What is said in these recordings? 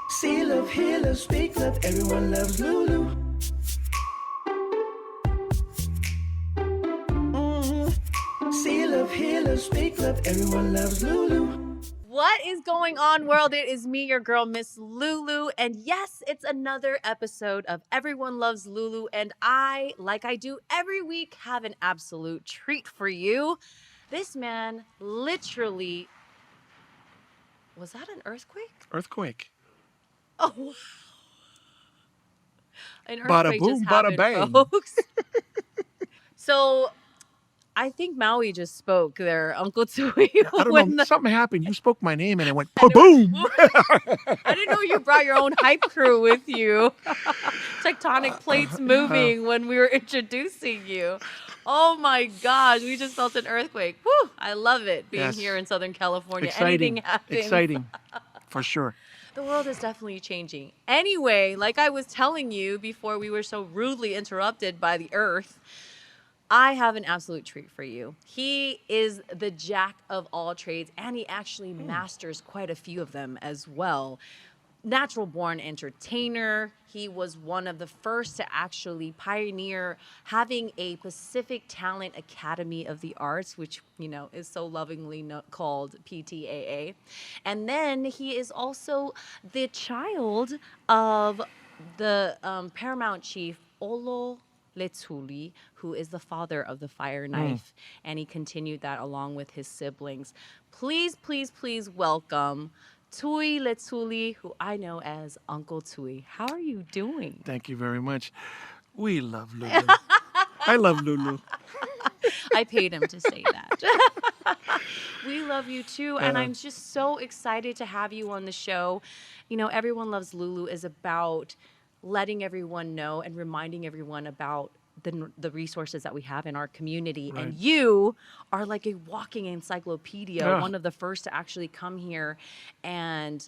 See love, hear love, speak love, everyone loves Lulu. See love, hear love, speak love, everyone loves Lulu. What is going on, world? It is me, your girl, Miss Lulu. And yes, it's another episode of Everyone Loves Lulu. And I, like I do every week, have an absolute treat for you. This man literally... Was that an earthquake? Earthquake. Oh, wow. An Bada earthquake boom, just bada happened, bang. folks. So... I think Maui just spoke there, Uncle Tui. I don't know. Something happened. You spoke my name and it went And it boom. I didn't know you brought your own hype crew with you. Tectonic plates moving when we were introducing you. Oh my gosh, we just felt an earthquake. Whew, I love it being Yes. here in Southern California. Exciting. Anything happens. Exciting. For sure. The world is definitely changing. Anyway, like I was telling you before we were so rudely interrupted by the earth, I have an absolute treat for you. He is the jack of all trades, and he actually masters quite a few of them as well. Natural born entertainer. He was one of the first to actually pioneer having a Pacific Talent Academy of the Arts, which, you know, is so lovingly called PTAA. And then he is also the child of the Paramount Chief Olo Letuli, who is the father of the fire knife, and he continued that along with his siblings. Please, please, please welcome TUI LETULI, who I know as Uncle Tui. How are you doing? Thank you very much. We love Lulu. I love Lulu. I paid him to say that. We love you too, and I'm just so excited to have you on the show. You know, Everyone Loves Lulu is about letting everyone know and reminding everyone about the resources that we have in our community. Right. And you are like a walking encyclopedia, Yeah. one of the first to actually come here and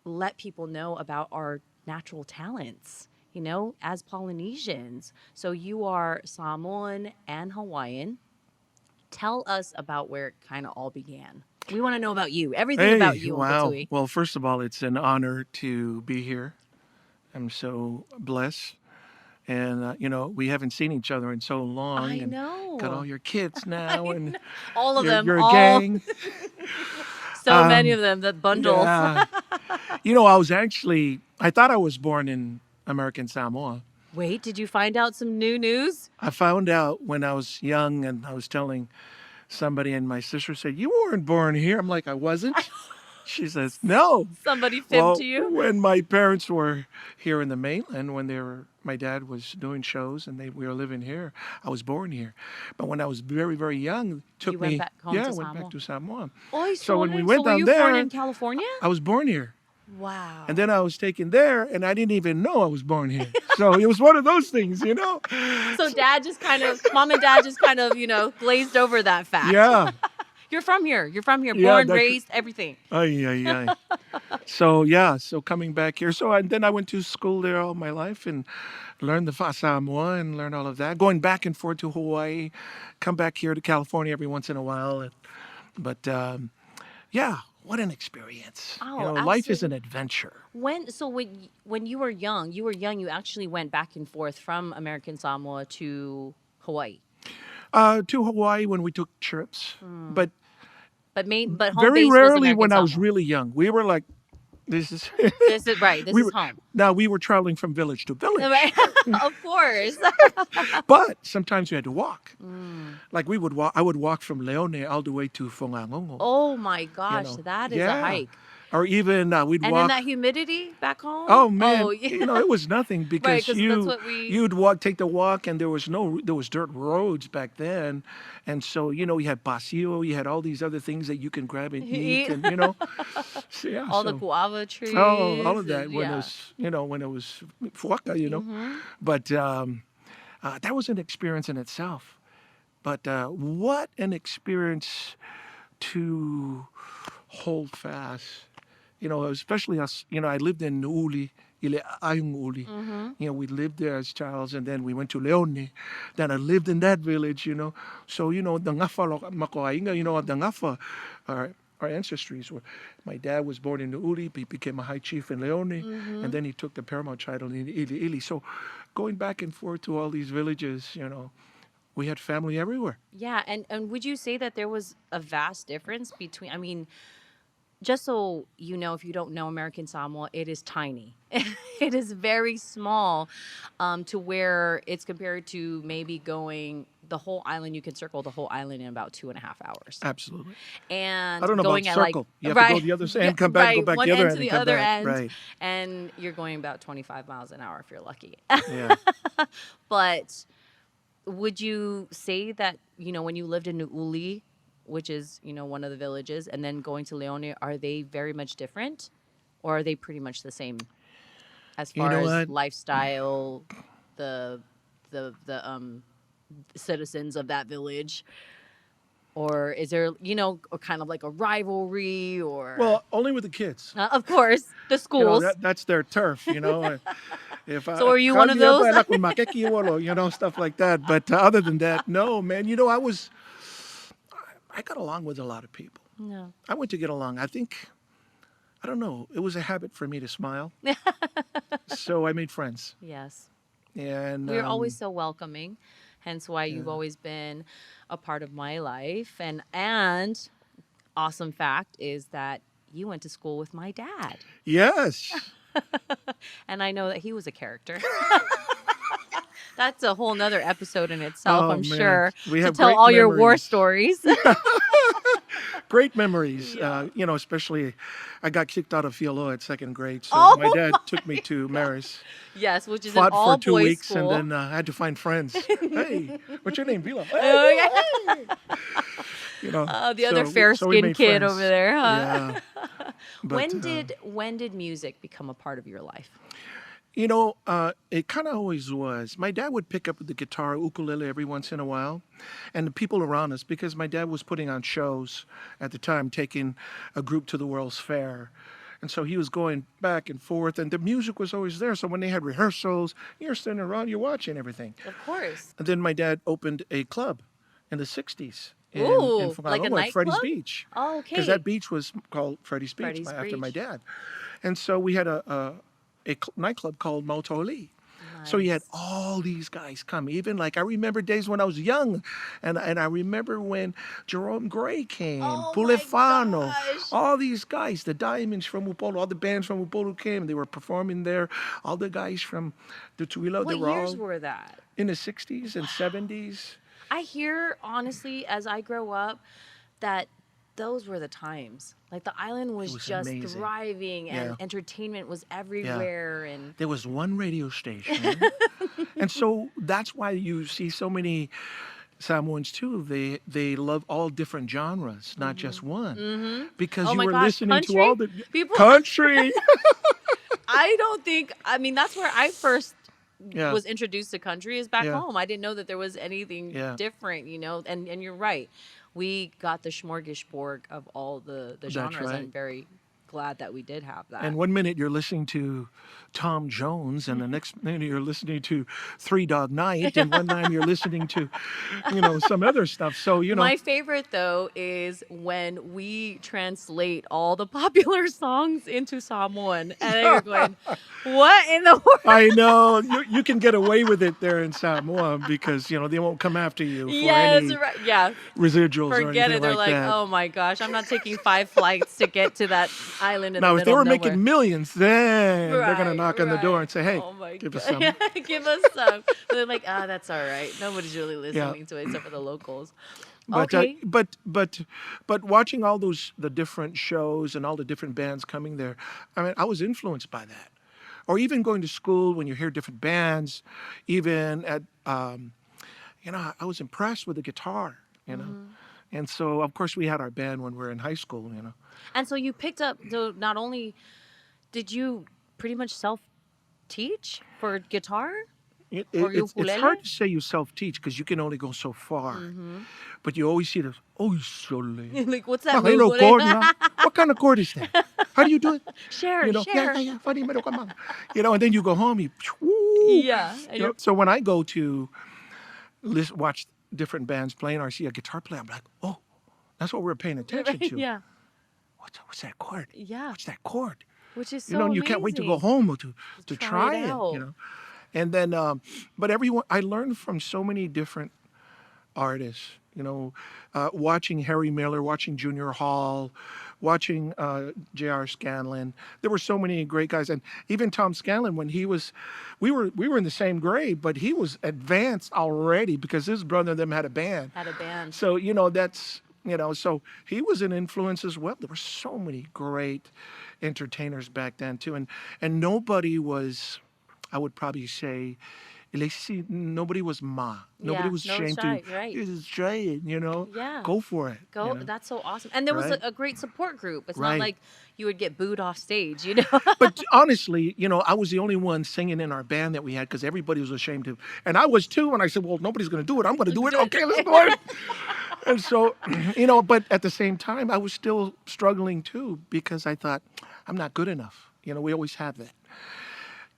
let people know about our natural talents, you know, as Polynesians. So you are Samoan and Hawaiian. Tell us about where it kind of all began. We want to know about you, everything about you, Uncle Wow. Tui. Well, first of all, it's an honor to be here. I'm so blessed. And, you know, we haven't seen each other in so long. I and know. Got all your kids now. And All of them. you're a all, gang. So many of them, that bundles. Yeah. You know, I thought I was born in American Samoa. Wait, did you find out some new news? I found out when I was young and I was telling somebody, and my sister said, "You weren't born here." I'm like, "I wasn't." She says, "No." Somebody fibbed Well, to you? when my parents were here in the mainland, my dad was doing shows and we were living here, I was born here. But when I was very, very young, You went back home to I went Samoa. back to Samoa. Oh, So when we so went were down you there, born in California? I was born here. Wow. And then I was taken there, and I didn't even know I was born here. So it was one of those things, you know? So mom and dad just kind of, you know, glazed over that fact. Yeah. You're from here. Yeah, Born, that's- raised, everything. Ay. So coming back here. And then I went to school there all my life and learned the Samoa and learned all of that. Going back and forth to Hawaii, come back here to California every once in a while. But what an experience. Oh, life is absolutely. an adventure. When you were young, you actually went back and forth from American Samoa to Hawaii. To Hawaii when we took trips. But But home very base was rarely American when I was Samoa. really young. We were like, this is... This is right. This is home. Now, we were traveling from village to village. Right. Of course. But sometimes we had to walk. Like I would walk from Leone all the way to Fongangongo. Oh my gosh, know, that is a yeah. hike. Or even we'd And walk. in that humidity back home? Oh man, Oh, yeah. it was nothing because 'cause that's what we- you'd take the walk, and there was dirt roads back then, and so you had pasillo, you had all these other things that you can grab and eat, and so, yeah, All the guava trees. all of that and- when yeah. it was fuaka, but that was an experience in itself. But what an experience to hold fast especially us, I lived in Uli, Ile Ayung Uli. We lived there as childs, and then we went to Leone. Then I lived in that village. So, the Ngafa Makoainga, the Ngafa, our ancestries were, my dad was born in Uli, he became a high chief in Leone, and then he took the paramount title in Ili Ili. So going back and forth to all these villages, we had family everywhere. Yeah, and would you say that there was a vast difference between, I mean, just so you know, if you don't know American Samoa, it is tiny. It is very small, to where it's compared to maybe going the whole island. You can circle the whole island in about 2.5 hours. Absolutely. And I don't know going about at circle. Like, You have to go the other end, come back, go back one the other end end, to the and come other back. end, Right. and you're going about 25 miles an hour if you're lucky. Yeah. But would you say that, when you lived in Nu'uli, which is, one of the villages, and then going to Leone, are they very much different? Or are they pretty much the same as far as what? lifestyle, the citizens of that village? Or is there, kind of like a rivalry or... Well, only with the kids. Of course, the schools. That's their turf, If So are you one of those? Stuff like that. But other than that, no, man. I got along with a lot of people. No. I went to get along. I don't know. It was a habit for me to smile. So I made friends. Yes. And We're always so welcoming, hence why you've always been a part of my life. And awesome fact is that you went to school with my dad. Yes. And I know that he was a character. That's a whole nother episode in itself, Oh, I'm man. sure, We to have tell great all your war memories. stories. Great memories. Especially I got kicked out of Fiolo at second grade. So Oh my dad took me to Maris. Yes, which is Fought an all for 2 boys weeks school. and then I had to find friends. Hey, what's your name? Vila. Oh, yeah. The other so we fair-skinned made kid friends. over there, huh? Yeah. But, when did music become a part of your life? It kind of always was. My dad would pick up the guitar, ukulele every once in a while, and the people around us, because my dad was putting on shows at the time, taking a group to the World's Fair. And so he was going back and forth, and the music was always there. So when they had rehearsals, you're sitting around, you're watching everything. Of course. And then my dad opened a club in the 60s. In Ooh, Whanganui, like a at Freddie's nightclub? Beach. Oh, okay. Because that beach was called Freddie's Beach Freddie's after my Beach. dad. And so we had a nightclub called Motoli. So he had all these guys come. Even like I remember days when I was young, and I remember when Jerome Gray came, Oh my Pulefano, gosh. all these guys, the Diamonds from Upolu, all the bands from Upolu came. They were performing there. All the guys from the TUI LETUli, What they were years all were that? in the 60s and 70s. I hear, honestly, as I grow up, that those were the times. Like the island was was just amazing. thriving, and Yeah. entertainment was everywhere. And There was one radio station. And so that's why you see so many Samoans too. They love all different genres, not just one. Because Oh you my were gosh, listening to country? all the People- country. I mean, that's where I first Yeah. was introduced to country, is back Yeah. home. I didn't know that there was anything Yeah. different, and you're right. We got the smorgasbord of all the genres. right. I'm very glad that we did have that. And one minute you're listening to Tom Jones, and the next minute you're listening to Three Dog Night, and one time you're listening to, some other stuff. So My favorite, though, is when we translate all the popular songs into Samoan. And then you're going, what in the world? I know you can get away with it there in Samoa because they won't come after you for Yes, any right. Yeah. residuals or Forget anything it. They're like, that. oh my gosh, I'm not taking 5 flights to get to that island in Now, the if they middle were of nowhere. making millions, then they're going to knock on the door Right. and say, hey, Oh my give us God. some. Give us some. But they're like, that's all right. Nobody's really listening to it except for the locals. But, Okay. but watching all the different shows and all the different bands coming there, I mean, I was influenced by that. Or even going to school when you hear different bands, even at, I was impressed with the guitar, And so, of course, we had our band when we were in high school, And so you picked up, so not only did you pretty much self-teach for guitar? Or It's ukulele? hard to say you self-teach because you can only go so far. But you always see the, oh, sole. Like, what's that Ain't no move? chord now. What kind of chord is that? How do you do it? Share, You know, yeah, share. yeah, yeah, funny meron ka, mama. You know, and then you go home, woo. Yeah. And You know, so when I go to watch different bands playing or I see a guitar player, I'm like, oh, that's what we're paying attention to. yeah. What's that chord? Yeah. What's that chord? Which is You know, so and you can't wait to go amazing. home or to Try it try it, you out. know. And then, but everyone, I learned from so many different artists, you know, watching Harry Miller, watching Junior Hall, watching J.R. Scanlon. There were so many great guys, and even Tom Scanlon when he was, we were in the same grade, but he was advanced already because his brother and them had a band. Had a band. So you know that's you know so he was an influence as well. There were so many great entertainers back then too, and nobody was, I would probably say, like, see, nobody was nobody Yeah. was No ashamed to shy. Right. just try it, you know, Yeah. go for it, you Go. know, That's so awesome. And there was right, a great support group. It's not right. like you would get booed off stage, you know? But honestly, you know, I was the only one singing in our band that we had because everybody was ashamed to, and I was too. And I said, well, nobody's going to do it. I'm going to do it. Do it. Okay, let's do it. And so, you know, but at the same time, I was still struggling too because I thought I'm not good enough. You know, we always have that.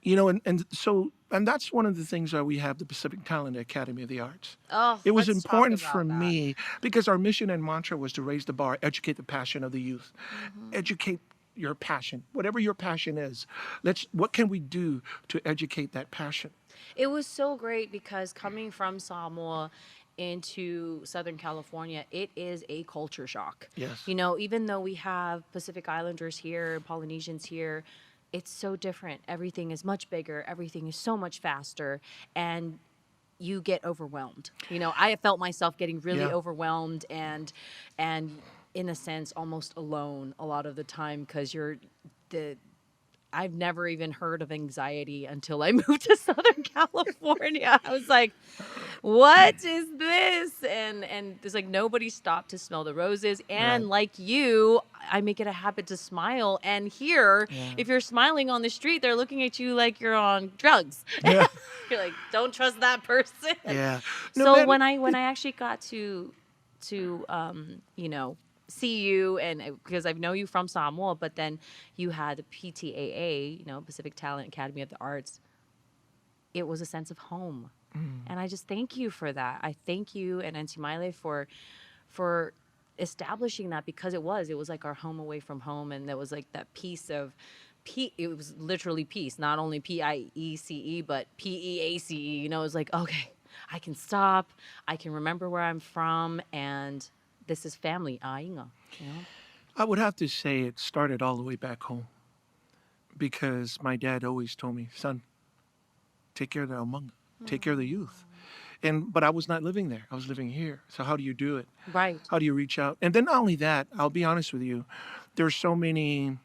You know, and so, and that's one of the things that we have the Pacific Talent Academy of the Arts. Oh, It was let's talk important for about that. me because our mission and mantra was to raise the bar, educate the passion of the youth, educate your passion, whatever your passion is. What can we do to educate that passion? It was so great because coming from Samoa into Southern California, it is a culture shock. Yes. You know, even though we have Pacific Islanders here, Polynesians here, it's so different. Everything is much bigger, everything is so much faster, and you get overwhelmed. You know, I felt myself getting really Yeah. overwhelmed and in a sense almost alone a lot of the time because the I've never even heard of anxiety until I moved to Southern California. I was like, what is this? And there's like nobody stopped to smell the roses. And Right. like you, I make it a habit to smile. And here, Yeah. if you're smiling on the street, they're looking at you like you're on drugs. Yeah. You're like, don't trust that person. Yeah. So man, when I actually got to you know, see you and because I know you from Samoa, but then you had the PTAA, you know, Pacific Talent Academy of the Arts. It was a sense of home. And I just thank you for that. I thank you and Auntie Maile for establishing that because it was like our home away from home, and there was like that piece of it was literally peace, not only PIECE but PEACE. You know, it was like, okay, I can stop, I can remember where I'm from, and this is family. Ainga, you know. I would have to say it started all the way back home because my dad always told me, son, take care of the Omanga, take care of the youth. But I was not living there. I was living here. So how do you do it? Right. How do you reach out? And then not only that, I'll be honest with you, there's so many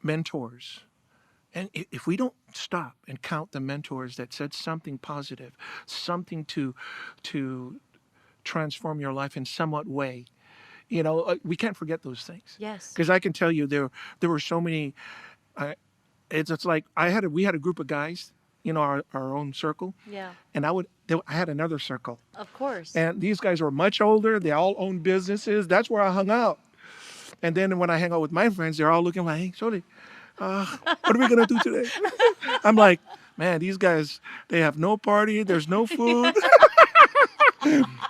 mentors. And if we don't stop and count the mentors that said something positive, something to transform your life in somewhat way, you know, we can't forget those things. Yes. Because I can tell you there were so many. It's like we had a group of guys, you know, our own circle, Yeah. and I had another circle, Of course. and these guys were much older. They all owned businesses. That's where I hung out. And then when I hang out with my friends, they're all looking like, hey, sorry, what are we gonna do today? I'm like, man, these guys, they have no party. There's no food.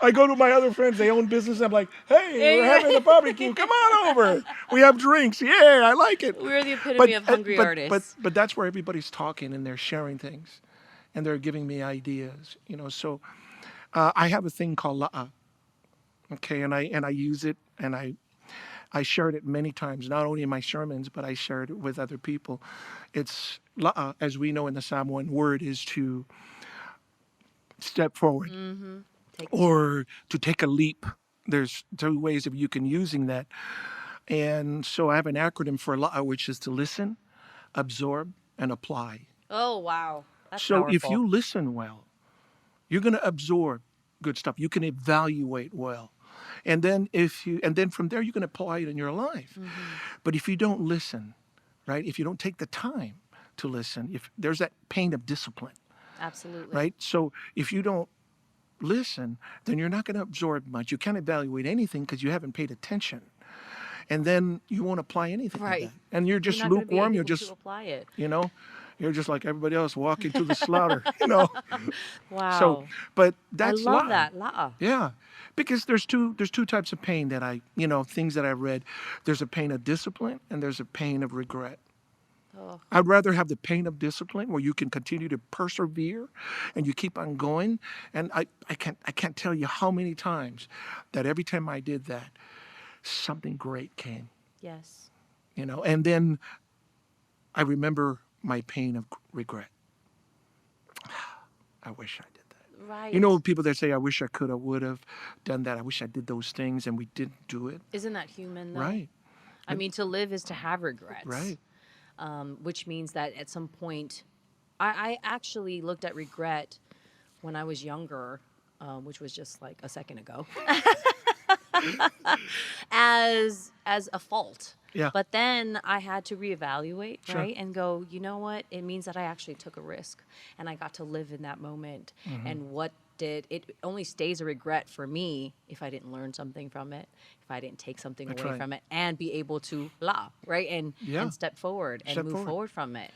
I go to my other friends, they own business. I'm like, hey, we're having a barbecue. Come on over. We have drinks. Yeah, I like it. We're the epitome of hungry artists. But that's where everybody's talking and they're sharing things and they're giving me ideas, you know. So I have a thing called la'a. Okay, and I use it and I shared it many times, not only in my sermons, but I shared it with other people. It's la'a, as we know in the Samoan word, is to step forward. Or to take a leap. There's two ways of you can using that. And so I have an acronym for la'a, which is to listen, absorb, and apply. Oh, wow. That's So if powerful. you listen well, you're going to absorb good stuff. You can evaluate well. And then from there you can apply it in your life. But if you don't listen, right? If you don't take the time to listen, if there's that pain of discipline, Absolutely. right? So if you don't listen, then you're not going to absorb much. You can't evaluate anything because you haven't paid attention. and then you won't apply anything of Right. that. And you're You're just not going to be lukewarm. You're able to just, apply it. you know, you're just like everybody else walking to the slaughter, you know. So, Wow. but I that's love la'a. that. La'a. Yeah, because there's two types of pain that things that I read. There's a pain of discipline and there's a pain of regret. Oh, I'd rather have the pain of discipline where you can continue to persevere and you keep on going. And I can't tell you how many times that every time I did that, something great came, yes. and then I remember my pain of regret. I wish I did that. Right. People that say, I wish I could have, would have done that. I wish I did those things and we didn't do it. Isn't that human, though? Right. I mean, to live is to have regrets. Right. Which means that at some point, I actually looked at regret when I was younger, which was just like a second ago, as a fault. Yeah. But then I had to reevaluate, Sure. right? And go, you know what? It means that I actually took a risk and I got to live in that moment. Mm-hmm. And it only stays a regret for me if I didn't learn something from it, if I didn't take something That's away right. from it and be able to right? And Yeah. and step forward and Step move forward. forward from it.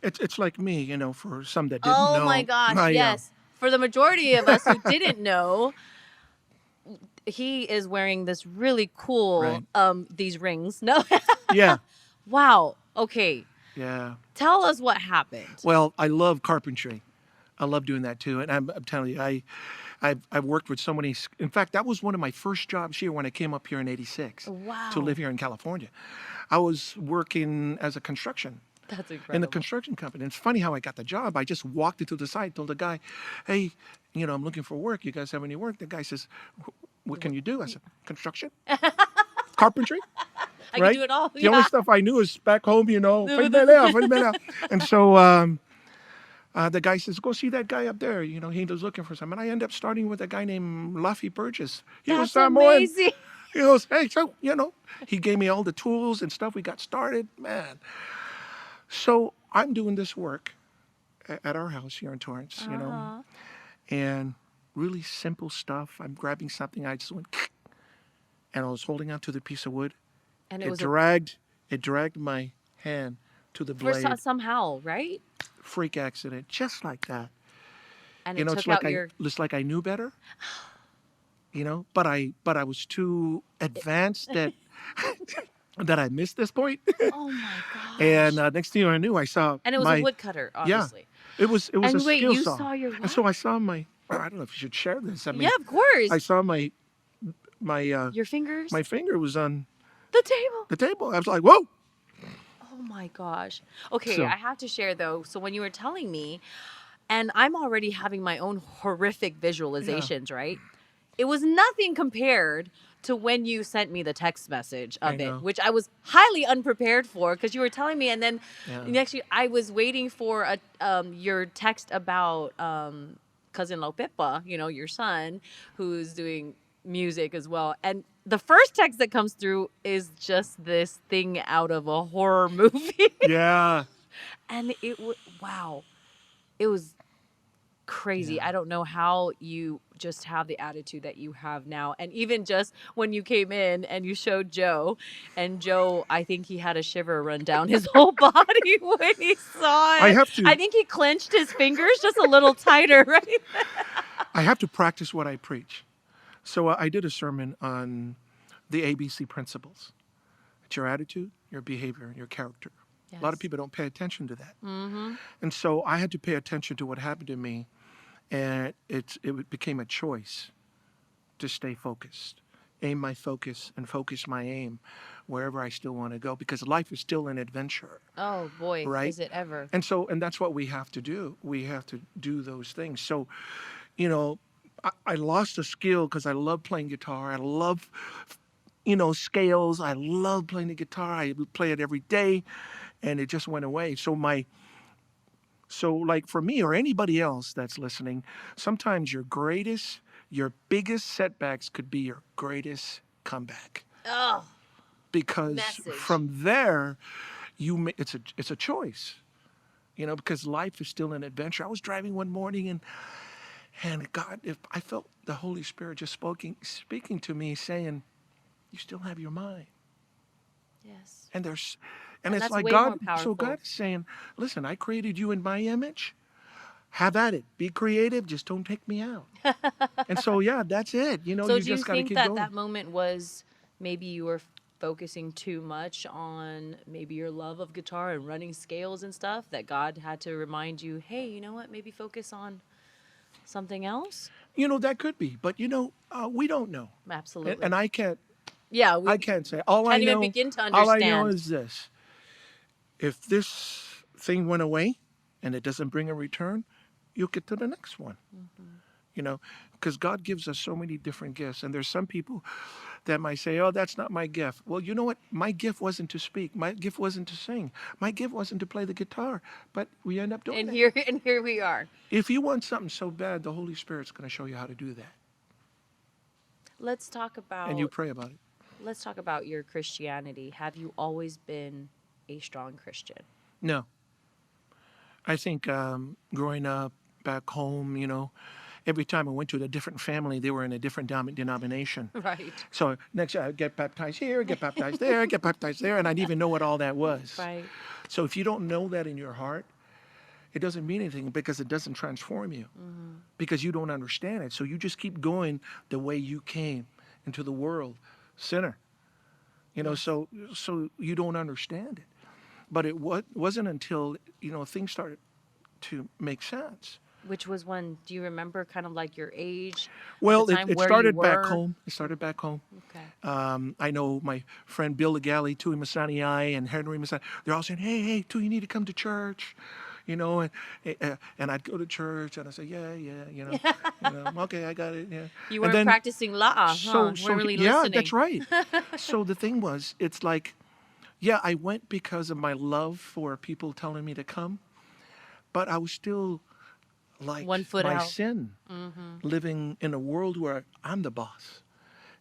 It's like me, for some that didn't Oh know. my gosh, my, yes. For the majority of us who didn't know, he is wearing this really cool Right. these rings. No. Yeah. Wow. Okay. Yeah. Tell us what happened. Well, I love carpentry. I love doing that too. And I'm telling you, I've worked with so many. In fact, that was one of my first jobs here when I came up here in '86 Wow. to live here in California. I was working as a construction That's in incredible. the construction company. And it's funny how I got the job. I just walked into the site, told the guy, hey, I'm looking for work. You guys have any work? The guy says, what can you do? I said, construction, carpentry. I Right? can do it all. The only stuff I knew is back home, And so the guy says, go see that guy up there. He was looking for something. And I end up starting with a guy named Luffy Burgess. He was That's Samoan. amazing. He goes, hey, so, he gave me all the tools and stuff. We got started, man. So I'm doing this work at our house here in Torrance, and really simple stuff. I'm grabbing something. I just went, and I was holding on to the piece of wood. And It was dragged my hand to the blade. somehow, right? Freak accident, just like that. And it it's took like out your it's like I knew better. But I was too advanced that that I missed this point. Oh my gosh. And next thing I knew, I saw And it was my, a woodcutter, obviously. It was And a wait, skill you saw. saw your And so I saw my. I don't know if you should share this. I mean, Yeah, of course. I saw my Your fingers? my finger was on The table. the table. I was like, whoa. Oh my gosh. Okay, So- I have to share though. So when you were telling me, and I'm already having my own horrific visualizations, right? It was nothing compared to when you sent me the text message of I know. it, which I was highly unprepared for because you were telling me, and then actually I was waiting for your text about cousin Lopepa, your son, who's doing music as well. And the first text that comes through is just this thing out of a horror movie. Yeah. And wow, it was crazy. Yeah. I don't know how you just have the attitude that you have now. And even just when you came in and you showed Joe, and Joe, I think he had a shiver run down his whole body when he saw it. I have to- I think he clenched his fingers just a little tighter, right? I have to practice what I preach. So I did a sermon on the ABC principles. It's your attitude, your behavior, and your character. A lot of people don't pay attention to that. Mm-hmm. And so I had to pay attention to what happened to me, and it became a choice to stay focused, aim my focus and focus my aim wherever I still want to go, because life is still an adventure. Oh boy, Right? is it ever. And that's what we have to do. We have to do those things. So, I lost a skill because I love playing guitar. I love, scales. I love playing the guitar. I play it every day, and it just went away. So like for me or anybody else that's listening, sometimes your biggest setbacks could be your greatest comeback. Oh, Because message. from there, it's a choice, because life is still an adventure. I was driving one morning and God, if I felt the Holy Spirit just speaking to me, saying, "You still have your mind. Yes. And and And it's that's like way more So powerful. God is saying, listen, I created you in my image. Have at it. Be creative. Just don't take me out. And so, yeah, that's it. So You do you just got to think keep that going. that moment was maybe you were focusing too much on maybe your love of guitar and running scales and stuff that God had to remind you, hey, you know what? Maybe focus on something else? That could be, but we don't know. And Absolutely. Yeah, I we can't say. can't even begin to All I know understand. is this: if this thing went away, and it doesn't bring a return, you'll get to the next one. You know, because God gives us so many different gifts, and there's some people that might say, "Oh, that's not my gift." Well, you know what? My gift wasn't to speak. My gift wasn't to sing. My gift wasn't to play the guitar. But we end up doing And that. here we are. If you want something so bad, the Holy Spirit's going to show you how to do that, Let's talk and you about pray about it. let's talk about your Christianity. Have you always been a strong Christian? No, I think growing up back home, every time I went to a different family, they were in a different denomination. Right. So next year, I'd get baptized here, get baptized there, get baptized there, and I'd even know what all that was. Right. So if you don't know that in your heart, it doesn't mean anything because it doesn't transform you because you don't understand it. So you just keep going the way you came into the world, sinner. Yes. So you don't understand it. But it wasn't until things started to make sense. Which was when, do you remember kind of like your age at the Well, time it where you started back were? home. It started back home. Okay. I know my friend Bill Legali, Tui Masaniai, and Henry Masani. They're all saying, "Hey, Tui, you need to come to church," and I'd go to church and I say, "Yeah, okay, I got it, yeah." You And weren't then practicing law, huh? We're really yeah, that's listening. right. So the thing was, it's like, yeah, I went because of my love for people telling me to come, but I was still One like foot my out. sin, living in a world where I'm the boss.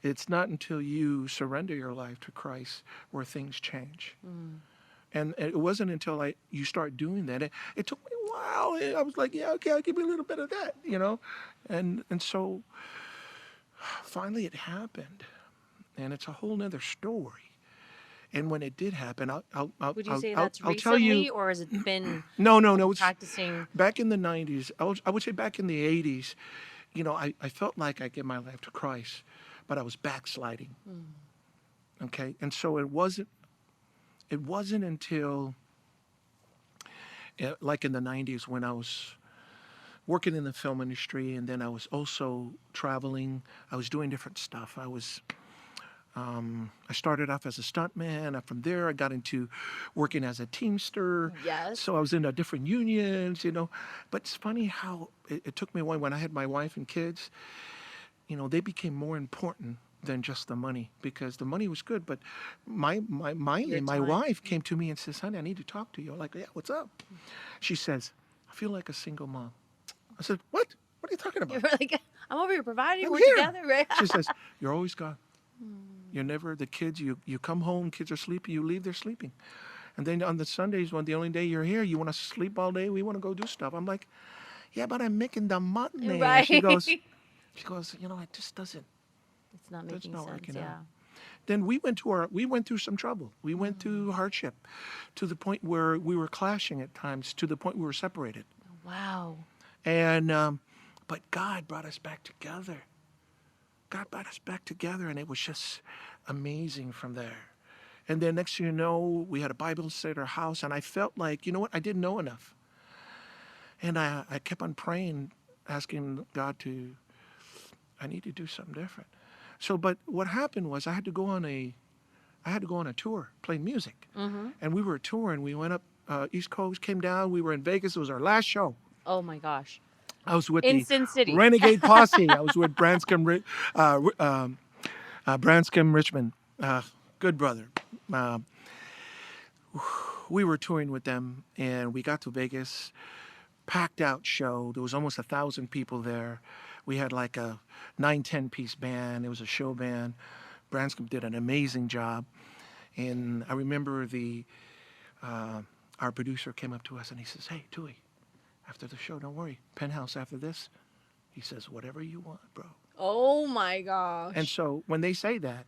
It's not until you surrender your life to Christ where things change. And it wasn't until you start doing that. It took me a while. I was like, yeah, okay, I'll give you a little bit of that. And so finally it happened. And it's a whole nother story. And when it did happen, Would you say that's I'll tell you. recently, or has it been No. It's practicing? back in the 90s. I would say back in the 80s. I felt like I gave my life to Christ, but I was backsliding. Okay, and so it wasn't. It wasn't until, like in the 90s, when I was working in the film industry, and then I was also traveling. I was doing different stuff. I started off as a stuntman. And from there, I got into working as a teamster. Yes. So I was in different unions. But it's funny how it took me a while. When I had my wife and kids, they became more important than just the money, because the money was good. But mainly, Your my time. wife came to me and says, "Honey, I need to talk to you." I'm like, "Yeah, what's up?" She says, "I feel like a single mom." I said, "What? What are you talking You about?" were like, I'm over here providing. "I'm We're here." together, right? She says, "You're always gone. You're never the kids. You come home, kids are sleeping. You leave, they're sleeping. And then on the Sundays, when the only day you're here, you want to sleep all day. We want to go do stuff." I'm like, "Yeah, but I'm making the money." And Right. she goes, "It just doesn't. It's not That's making not sense. working Yeah. out." Then we went through some trouble. We went through hardship, to the point where we were clashing at times, to the point we were separated. Wow. And but God brought us back together. God brought us back together, and it was just amazing from there. And then next thing you know, we had a Bible study at our house, and I felt like, you know what, I didn't know enough. And I kept on praying, asking God I need to do something different. So, but what happened was I had to go on a tour, playing music. And we were touring. We went up East Coast, came down. We were in Vegas. It was our last show. Oh my gosh. I was with In the Sin City. Renegade Posse. I was with Branscombe Richmond. Good brother. Uh, we were touring with them, and we got to Vegas. Packed out show. There was almost 1,000 people there. We had like a 9-10 piece band. It was a show band. Branscombe did an amazing job. And I remember our producer came up to us and he says, "Hey, Tui, after the show, don't worry. Penthouse after this." He says, "Whatever you want, bro." Oh my gosh. And so when they say that,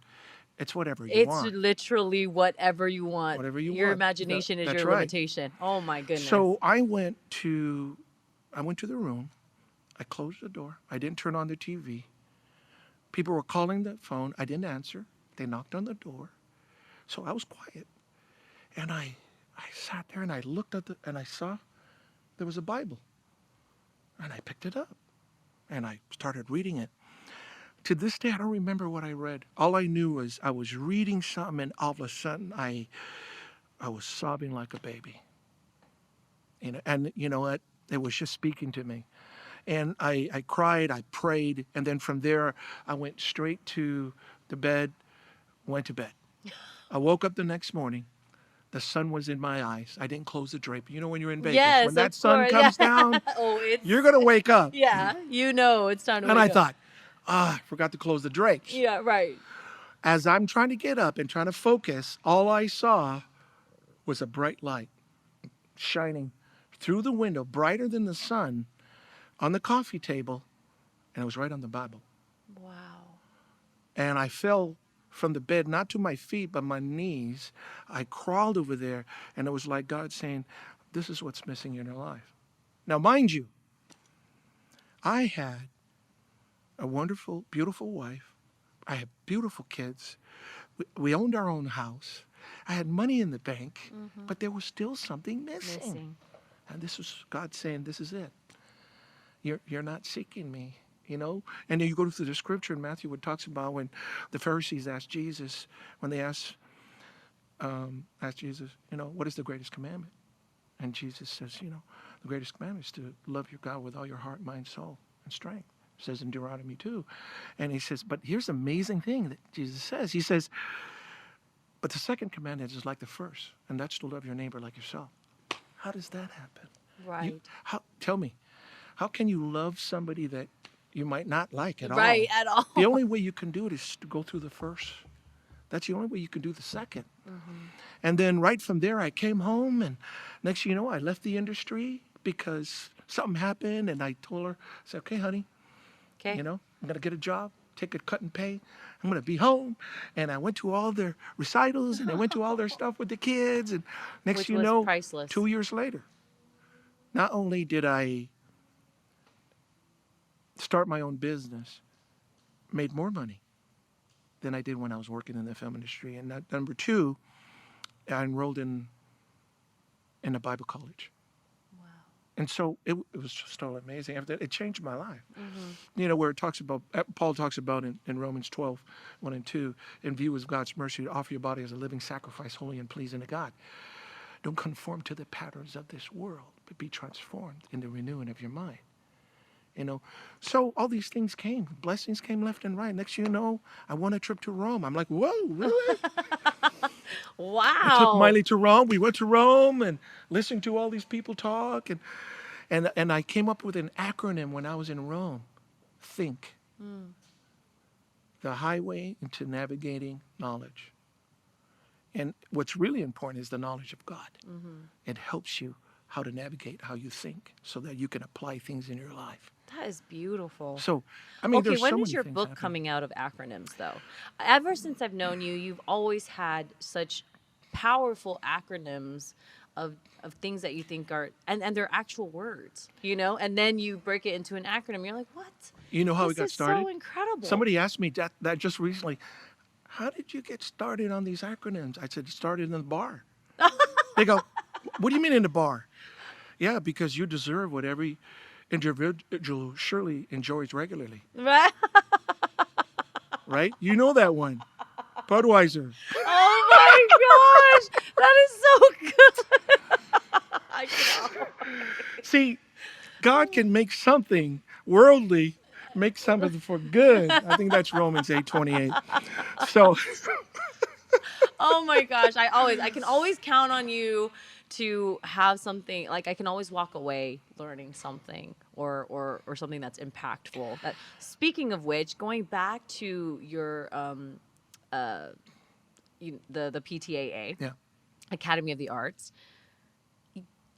It's whatever you It's want. literally whatever you want. Whatever you Your want. imagination is That's your right. limitation. Oh my goodness. So I went to the room. I closed the door. I didn't turn on the TV. People were calling the phone. I didn't answer. They knocked on the door. So I was quiet. And I sat there and I looked at and I saw there was a Bible. And I picked it up and I started reading it. To this day, I don't remember what I read. All I knew was I was reading something, and all of a sudden, I was sobbing like a baby. And you know what? It was just speaking to me. And I cried, I prayed, and then from there, I went straight to the bed, went to bed. I woke up the next morning. The sun was in my eyes. I didn't close the drape. You know, when you're in Vegas, when Yes, that of sun course. Yeah. comes down, Oh, you're going to wake up. yeah. You know, it's time to And wake I up. thought, I forgot to close the drapes. Yeah, right. As I'm trying to get up and trying to focus, all I saw was a bright light shining through the window, brighter than the sun, on the coffee table, and it was right on the Bible. Wow. And I fell from the bed, not to my feet, but my knees. I crawled over there, and it was like God saying, this is what's missing in your life. Now, mind you, I had a wonderful, beautiful wife. I had beautiful kids. We owned our own house. I had money in the bank, but there was still something missing. And this was God saying, this is it. You're not seeking me, you know? And then you go through the scripture in Matthew where it talks about when the Pharisees asked Jesus, when they asked Jesus, you know, what is the greatest commandment? And Jesus says, you know, the greatest commandment is to love your God with all your heart, mind, soul, and strength. It says in Deuteronomy 2. And he says, but here's the amazing thing that Jesus says. He says, but the second commandment is like the first, and that's to love your neighbor like yourself. How does that happen? Right. Tell me, how can you love somebody that you might not like at all? Right, at all. The only way you can do it is to go through the first. That's the only way you can do the second. And then right from there, I came home, and next thing you know, I left the industry because something happened, and I told her, I said, okay, honey, Okay. you know, I'm going to get a job, take a cut and pay. I'm going to be home. And I went to all their recitals, and I went to all their stuff with the kids. And next Which thing you was know, priceless. 2 years later, not only did I start my own business, made more money than I did when I was working in the film industry. And number two, I enrolled in a Bible college. Wow. And so it was just so amazing. It changed my life. You know, where it talks about, Paul talks about in Romans 12, 1 and 2, in view of God's mercy, to offer your body as a living sacrifice, holy and pleasing to God. Don't conform to the patterns of this world, but be transformed in the renewing of your mind. You know, so all these things came, blessings came left and right. Next thing you know, I won a trip to Rome. I'm like, whoa, really? Wow. I took Miley to Rome. We went to Rome and listened to all these people talk. And I came up with an acronym when I was in Rome. Think. The highway into navigating knowledge. And what's really important is the knowledge of God. It helps you how to navigate how you think so that you can apply things in your life. That is beautiful. So, I mean, Okay, there's when so is many your things book happening. coming out of acronyms, though? Ever since I've known you, you've always had such powerful acronyms of things that you think are, and they're actual words, you know? And then you break it into an acronym. You're like, what? You know how This we got is started? so incredible. Somebody asked me that just recently. How did you get started on these acronyms? I said, started in the bar. They go, what do you mean in the bar? Yeah, because you deserve what every individual surely enjoys regularly. Right? Right? You know that one. Budweiser. Oh my gosh. That is so good. I know. See, God can make something worldly, make something for good. I think that's Romans 8:28. So, Oh my gosh. I can always count on you to have something, like I can always walk away learning something or something that's impactful. Speaking of which, going back to your the PTAA, yeah. Academy of the Arts,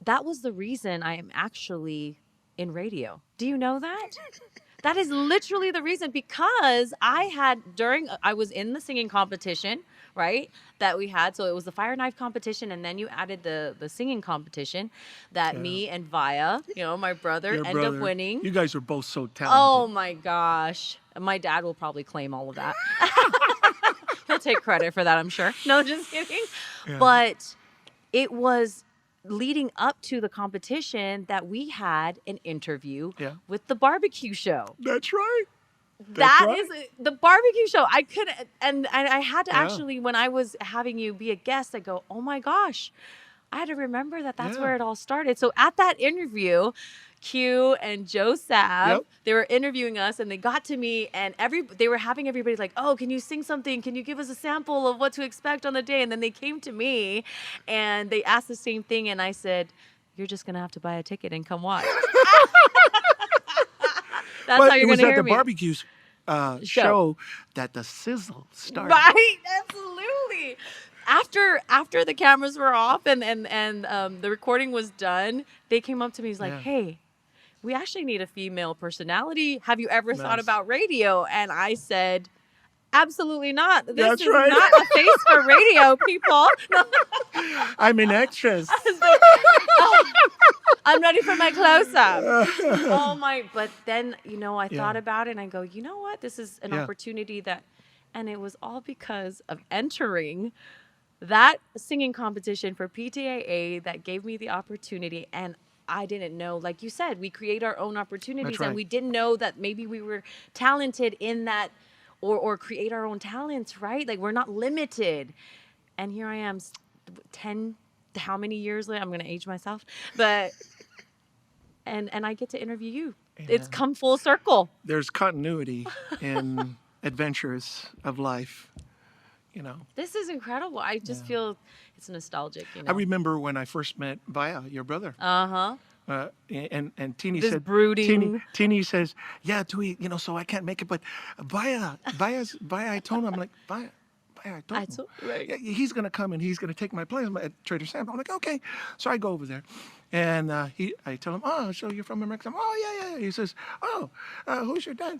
that was the reason I am actually in radio. Do you know that? That is literally the reason, because I was in the singing competition, right? That we had. So it was the fire knife competition, and then you added the singing competition that Yeah. me and Vaya, my brother, Your ended up brother. winning. You guys are both so Oh talented. my gosh. My dad will probably claim all of that. He'll take credit for that, I'm sure. No, just kidding. Yeah. But it was leading up to the competition that we had an interview Yeah. with the barbecue show. That's right. That right. is the barbecue show. I couldn't, and I had to Yeah. actually, when I was having you be a guest, I go, oh my gosh, I had to remember that that's Yeah. where it all started. So at that interview, Q and Joe Sav, Yep. they were interviewing us, and they got to me, and they were having everybody like, oh, can you sing something? Can you give us a sample of what to expect on the day? And then they came to me, and they asked the same thing, and I said, you're just gonna have to buy a ticket and come watch. That's But how it you're was gonna at hear the me. barbecue show that the sizzle started. Right, absolutely. After the cameras were off and the recording was done, they came up to me. He's like, Yeah. "Hey, we actually need a female personality. Have you ever thought Nice. about radio?" And I said, "Absolutely not. This That's is right. not a face for radio, people." I'm an actress. I'm ready for my close-up. Oh my! But then I Yeah. thought about it, and I go, you know what? This is an Yeah. opportunity and it was all because of entering that singing competition for PTAA that gave me the opportunity. And I didn't know, like you said, we create our own opportunities. That's right. And we didn't know that maybe we were talented in that, or create our own talents, right? Like, we're not limited. And here I am, 10, how many years later? I'm going to age myself. But, and I get to interview you. It's come full circle. There's continuity in adventures of life, This is incredible. I just feel it's nostalgic, I remember when I first met Vaya, your brother. Uh-huh. And Teeny This said, brooding. Teeny says, yeah, Tui, so I can't make it, but Vaya, I told him, I'm like, Vaya, I told him. Right. Yeah, he's going to come and he's going to take my place at Trader Sam's. I'm like, okay. So I go over there and I tell him, oh, so you're from America? Oh, yeah. He says, oh, who's your dad?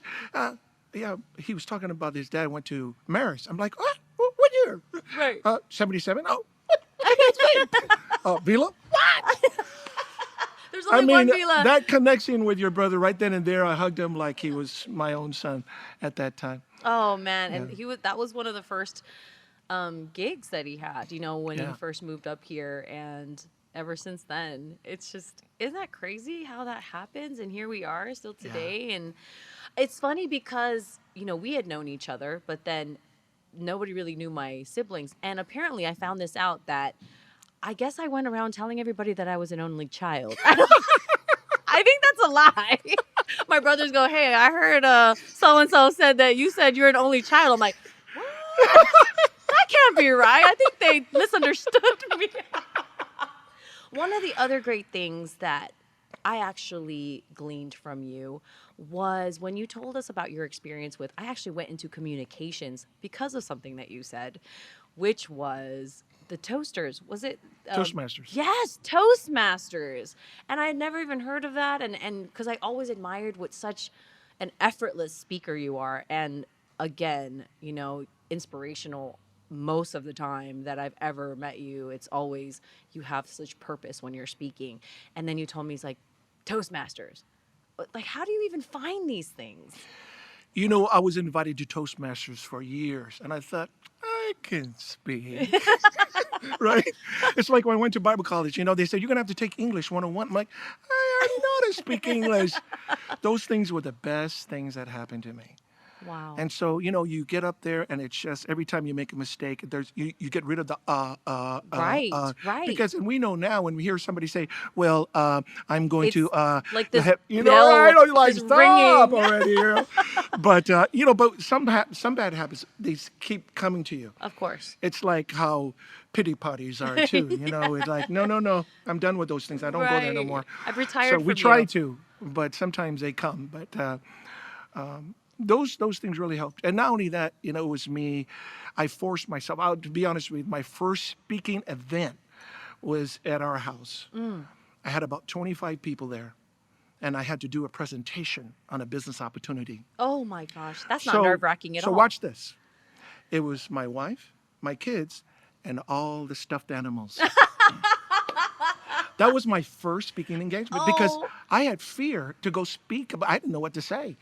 Yeah, he was talking about his dad went to Maris. I'm like, what year? Right. 77. Oh, what? Vila? There's only one Vila. That connection with your brother right then and there, I hugged him like he was my own son at that time. Oh man, and that was one of the first gigs that he had, when he first moved up here, and ever since then, it's just, isn't that crazy how that happens? And here we are still today. And it's funny because, we had known each other, but then nobody really knew my siblings. And apparently I found this out that I guess I went around telling everybody that I was an only child. I think that's a lie. My brothers go, hey, I heard so-and-so said that you said you're an only child. I'm like, what? That can't be right. I think they misunderstood me. One of the other great things that I actually gleaned from you was when you told us about your experience with, I actually went into communications because of something that you said, which was the toasters. Was it? Toastmasters. Yes, Toastmasters. And I had never even heard of that. And because I always admired what such an effortless speaker you are. And again, inspirational most of the time that I've ever met you. It's always, you have such purpose when you're speaking. And then you told me, it's like, Toastmasters. Like, how do you even find these things? I was invited to Toastmasters for years, and I thought, I can speak. Right? It's like when I went to Bible college, they said, you're going to have to take English 101. I'm like, I already know how to speak English. Those things were the best things that happened to me. Wow. And so, you get up there and it's just every time you make a mistake, you get rid of the Right. Because, and we know now when we hear somebody say, well, I'm going to like this right? bell Like, is stop ringing. already. But some bad habits, they keep coming to you. Of course. It's like how pity parties are too. It's like, no, I'm done with those things. I don't go there no Right. more. I've retired So from we try you. to, but sometimes they come. But those things really helped. And not only that, it was me. I forced myself out. To be honest with you, my first speaking event was at our house. I had about 25 people there. and I had to do a presentation on a business opportunity. Oh my gosh, that's not nerve-wracking at so all. watch this. It was my wife, my kids, and all the stuffed animals. That was my first speaking engagement because Oh. I had fear to go speak about. I didn't know what to say.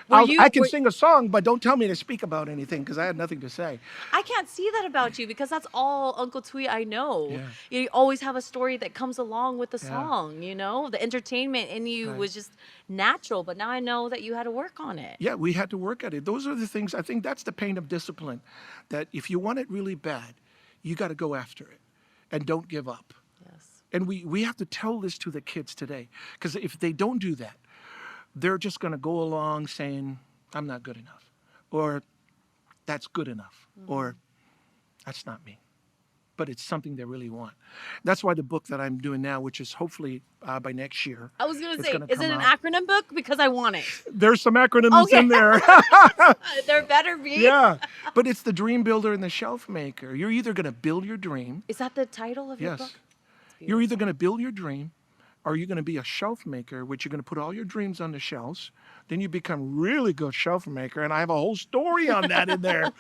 Were you? I can sing a song, but don't tell me to speak about anything because I had nothing to say. I can't see that about you because that's all Uncle Tui I know. Yeah. You always have a story that comes along with the Yeah. song, you know? The entertainment in you Right. was just natural, but now I know that you had to work on it. Yeah, we had to work at it. Those are the things, I think that's the pain of discipline, that if you want it really bad, you got to go after it and don't give up. Yes. And we have to tell this to the kids today because if they don't do that, they're just going to go along saying, I'm not good enough, or that's good enough, or that's not me. But it's something they really want. That's why the book that I'm doing now, which is hopefully by next year. I was going to it's say, gonna is come it an out. acronym book? Because I want it. There's some acronyms Okay. in there. There better be. Yeah, but it's the dream builder and the shelf maker. You're either going to build your dream. Is that the title of your Yes. book? You're either going to build your dream or you're going to be a shelf maker, which you're going to put all your dreams on the shelves. Then you become really good shelf maker. And I have a whole story on that in there.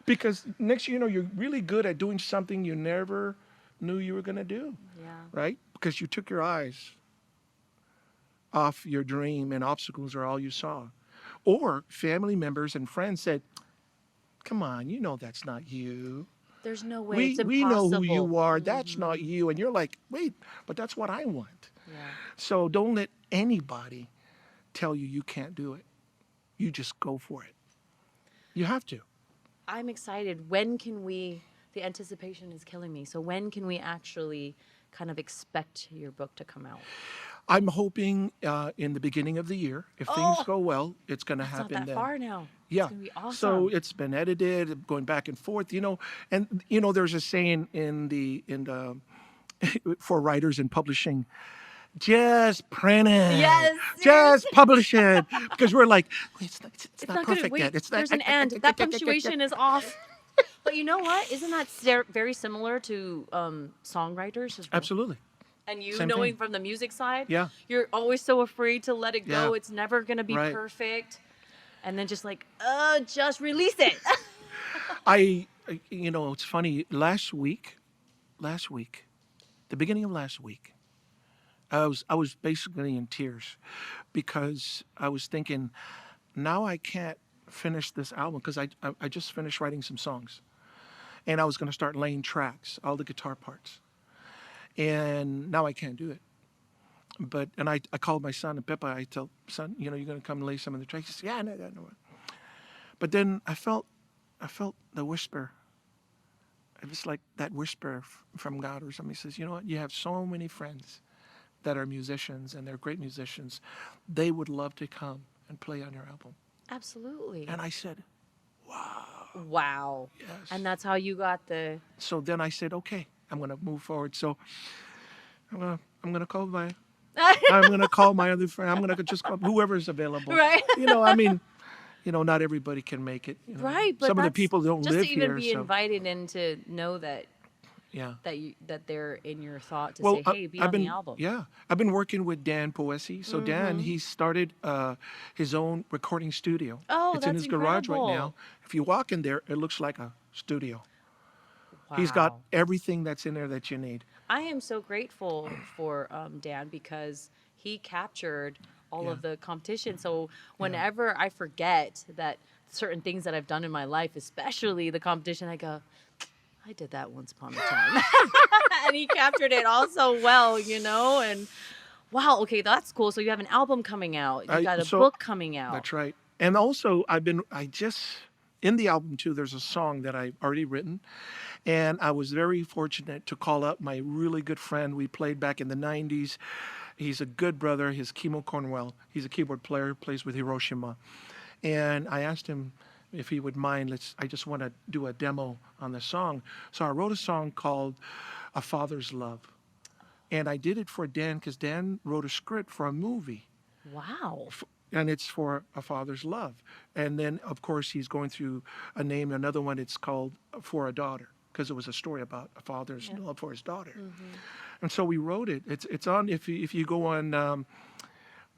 Because next thing you know, you're really good at doing something you never knew you were going to do. Yeah. Right? Because you took your eyes off your dream and obstacles are all you saw. Or family members and friends said, come on, you know that's not you. There's no way. We It's impossible. know who you are. That's not you. And you're like, wait, but that's what I want. Yeah. So don't let anybody tell you you can't do it. You just go for it. You have to. I'm excited. When can we, the anticipation is killing me. So when can we actually kind of expect your book to come out? I'm hoping in the beginning of the year, if things Oh, go well, it's going to It's happen not that then. far now. Yeah. It's going to be awesome. So it's been edited, going back and forth, and there's a saying in the for writers in publishing, just print it. Yes, Just publish it. Because we're like, it's not good. perfect Wait, yet. It's not, there's an end. That punctuation is off. But you know what? Isn't that very similar to songwriters as well? Absolutely. And you Same knowing thing. from the music side, Yeah. You're always so afraid to let it go. Yeah. It's never going to be Right. perfect. And then just like, just release it. It's funny. Last week, the beginning of last week, I was basically in tears because I was thinking, now I can't finish this album because I just finished writing some songs, and I was going to start laying tracks, all the guitar parts, and now I can't do it. But I called my son and Peppa. I tell son, you're going to come lay some of the tracks. He said, yeah, no. But then I felt the whisper. It was like that whisper from God or something. He says, you know what? You have so many friends that are musicians and they're great musicians. They would love to come and play on your album. Absolutely. And I said, Wow. yes. And that's how you got the... So then I said, okay, I'm going to move forward. So I'm going to call my other friend. I'm going to just call whoever's available. Right. Not everybody can make it. Right, but some of the that's people don't just live to even here. be So, invited in to know that yeah. that they're in your thought to Well, say, hey, be on the album. Yeah, I've been working with Dan Poesi. So Dan, he started his own recording studio. Oh, it's in that's his garage right now. incredible. If you walk in there, it looks like a studio. He's got Wow. everything that's in there that you need. I am so grateful for Dan because he captured all of the competition. So whenever I forget that certain things that I've done in my life, especially the competition, I go, I did that once upon a time. And he captured it all so well, and wow, okay, that's cool. So you have an album coming out. You got a book coming out. That's right. And also, in the album too, there's a song that I've already written. And I was very fortunate to call up my really good friend. We played back in the 90s. He's a good brother. He's Kimo Cornwell. He's a keyboard player, plays with Hiroshima. And I asked him if he would mind, I just want to do a demo on the song. So I wrote a song called A Father's Love. And I did it for Dan because Dan wrote a script for a movie. Wow. And it's for A Father's Love. And then, of course, he's going through another one. It's called For a Daughter, because it was a story about a father's love for his daughter. And so we wrote it. It's on, if you go on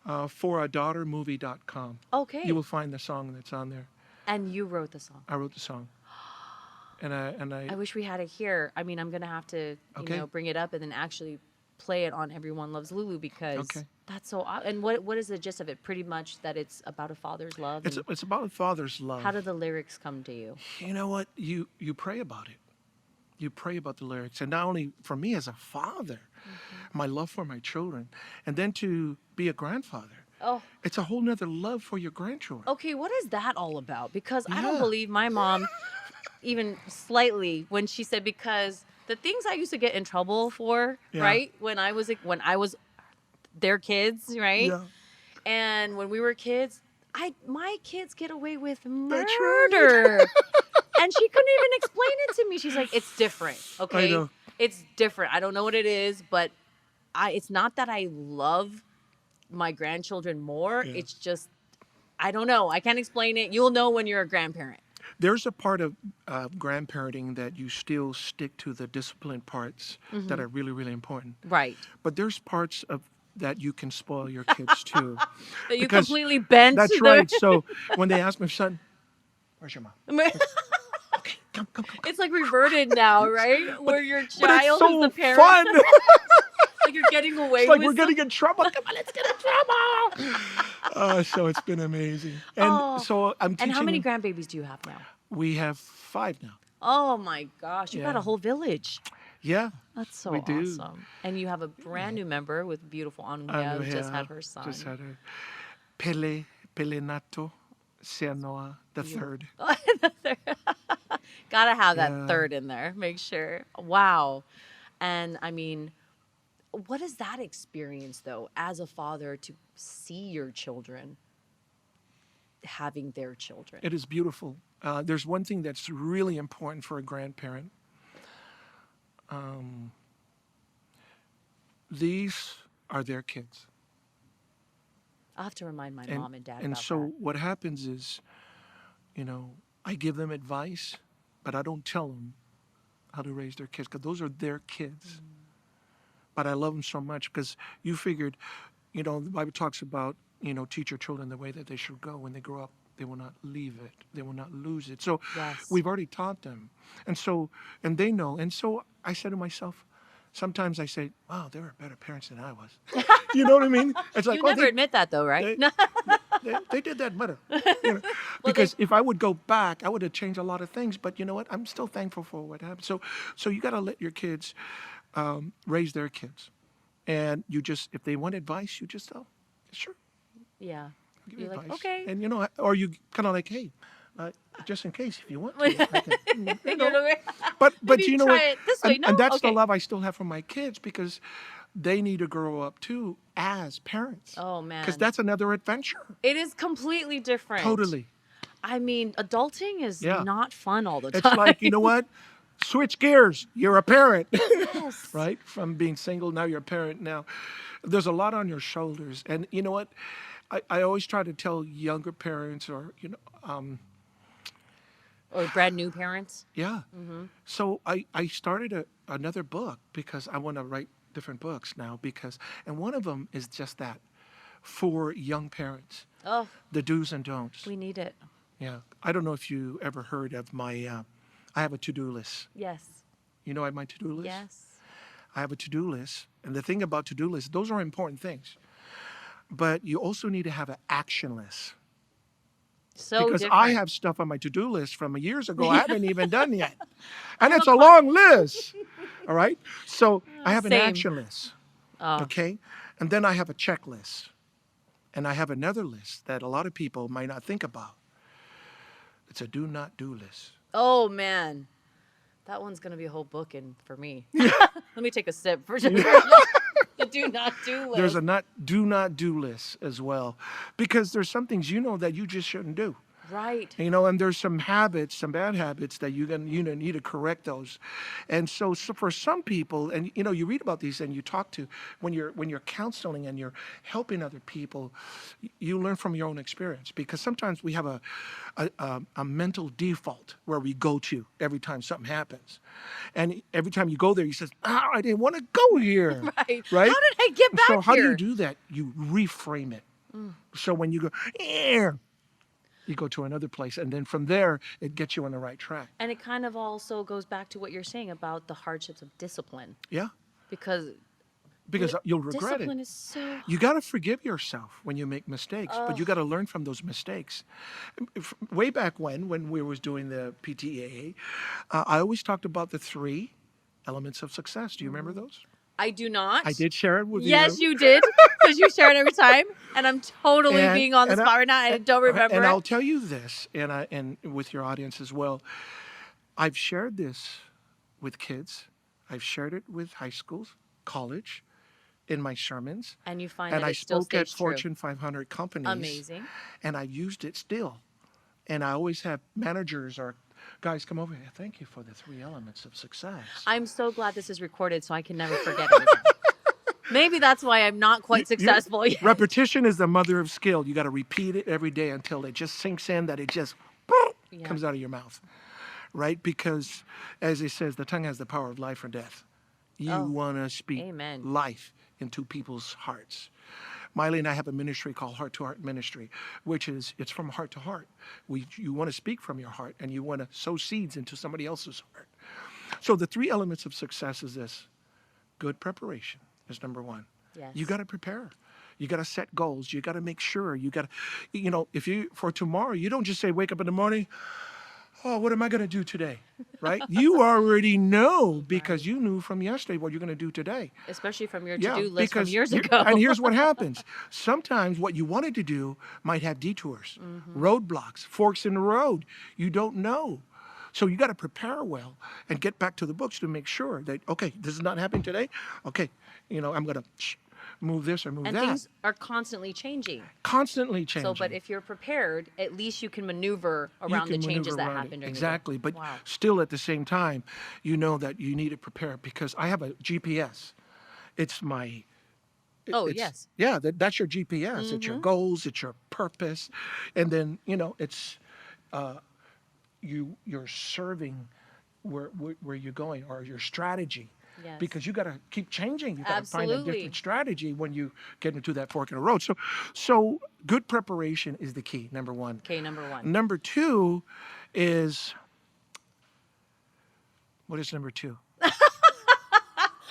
foradaughtermovie.com. Okay. You will find the song that's on there. And you wrote the song. I wrote the song. I wish we had it here. I mean, I'm gonna have to, Okay. bring it up and then actually play it on Everyone Loves Lulu because Okay. that's so. And what is the gist of it? Pretty much that it's about a father's love. And It's about a father's love. how do the lyrics come to you? You know what? You pray about it. You pray about the lyrics, and not only for me as a father, my love for my children, and then to be a grandfather. Oh, It's a whole nother love for your grandchildren. okay. What is that all about? Because I don't Yeah. believe my mom, even slightly, when she said because the things I used to get in trouble for, Yeah. right? When I was their kids, right? Yeah. And when we were kids, my kids get away with That's murder. And she couldn't even explain it to me. She's like, it's different. Okay. know. It's different. I don't know what it is, but it's not that I love my grandchildren more. Yeah. It's just I don't know. I can't explain it. You'll know when you're a grandparent. There's a part of grandparenting that you still stick to the discipline parts that are really, really important. Right. But there's parts of that you can spoil your kids too. That you Because completely bent. That's right. So when they ask me, son, where's your mom? Come. It's like reverted now, right? Where your But it's child so is the parent. fun. Like you're getting away It's like with we're some- getting in trouble. Come on, let's get in trouble. So it's been amazing. And Oh. so I'm teaching. And how many grandbabies do you have now? We have 5 now. Oh my gosh, you've got Yeah. a whole village. Yeah. That's so We do. awesome. And you have a brand new member with beautiful Anuhea who just had her son. Just had her. Pelenato Samoa the third. Gotta have that Yeah. third in there. Make sure. Wow. And I mean, what is that experience though, as a father, to see your children having their children? It is beautiful. There's one thing that's really important for a grandparent. These are their kids. I'll have to remind my mom and dad And about so that. what happens is, I give them advice, but I don't tell them how to raise their kids because those are their kids. But I love them so much because you figured, the Bible talks about, teach your children the way that they should go. When they grow up, they will not leave it. They will not lose it. So Yes. we've already taught them. And they know. And so I said to myself, sometimes I say, wow, they were better parents than I was. You know what I mean? It's like, You never admit that though, right? they did that better. Because if I would go back, I would have changed a lot of things. But you know what? I'm still thankful for what happened. So you got to let your kids raise their kids. And if they want advice, you just tell, sure. Yeah. I'll give you You're like, advice. okay. And or you kind of like, hey, just in case if you want to. I can, You know what I mean? But Maybe you know try what? it this way. And No? that's the Okay. love I still have for my kids because they need to grow up too as parents. Oh man. Because that's another adventure. It is completely different. Totally. I mean, adulting is Yeah. not fun all the It's time. like, you know what? Switch gears. You're a parent. Yes. Right? From being single, now you're a parent. Now, there's a lot on your shoulders. And you know what? I always try to tell younger parents or, Or brand new parents. yeah. So I started another book because I want to write different books now and one of them is just that for young parents, Oh, the do's and don'ts. we need it. Yeah. I don't know if you ever heard of my, I have a to-do list. Yes. You know I have my to-do list? Yes. I have a to-do list. And the thing about to-do lists, those are important things. But you also need to have an action list. So Because different. I have stuff on my to-do list from years ago I haven't even done yet. And it's a long list. All right? So I have an Same. action list. Oh. Okay? And then I have a checklist. And I have another list that a lot of people might not think about. It's a do not do list. Oh man, that one's gonna be a whole book for me. Let me take a sip for just the do not do list. There's a do not do list as well. Because there's some things that you just shouldn't do. right. And there's some habits, some bad habits that you need to correct those. And so for some people, and you read about these and you talk to when you're counseling and you're helping other people, you learn from your own experience because sometimes we have a mental default where we go to every time something happens, and every time you go there, you says, I didn't want to go here, Right. right? How did I get back So how here? do you do that? You reframe it. So when you go, "Eh," you go to another place, and then from there, it gets you on the right track. And it kind of also goes back to what you're saying about the hardships of discipline, Yeah, because because you'll regret it. discipline is so. You got to forgive yourself when you make mistakes, but you got to learn from those mistakes. Way back when we was doing the PTAA, I always talked about the 3 elements of success. Do you remember those? I do not. I did share it with Yes, you. you did, because you share it every time, and I'm totally And- being on the and I- spot right now. I don't remember And it. I'll tell you this, and with your audience as well. I've shared this with kids. I've shared it with high schools, college, in my sermons. And you find And that I it still spoke at stays true. Fortune 500 companies. Amazing. And I used it still. And I always have managers or guys come over here. Thank you for the 3 elements of success. I'm so glad this is recorded, so I can never forget it again. Maybe that's why I'm not quite successful yet. Repetition is the mother of skill. You got to repeat it every day until it just sinks in, that it just comes out of your mouth, right? Because, as it says, the tongue has the power of life or death. You want to speak Amen. life into people's hearts. Miley and I have a ministry called Heart to Heart Ministry, which is, it's from heart to heart. You want to speak from your heart, and you want to sow seeds into somebody else's heart. So the 3 elements of success is this. Good preparation is number 1. Yes. You got to prepare. You got to set goals. You got to make sure. You got to, if you, for tomorrow, you don't just say, wake up in the morning, oh, what am I going to do today? Right? You already know, because you knew from yesterday what you're going to do today. Especially from your Yeah, to-do list from because years ago. And here's what happens. Sometimes what you wanted to do might have detours, roadblocks, forks in the road. You don't know. So you got to prepare well and get back to the books to make sure that, okay, this is not happening today. Okay, I'm going to move this or move And that. things are constantly changing. Constantly changing. So, but if you're prepared, at least you can maneuver You around the can changes maneuver that around it. happen during Exactly. the day. But Wow. still at the same time, you know that you need to prepare, because I have a GPS. It's my... Oh, it's- yes. Yeah, that's your GPS. It's your goals, it's your purpose. And then, it's you're serving where you're going, or your strategy. Yes. Because you got to keep changing. You got to find a Absolutely. different strategy when you get into that fork in the road. So good preparation is the key, number 1. Okay, number 1. Number 2 is, what is number 2?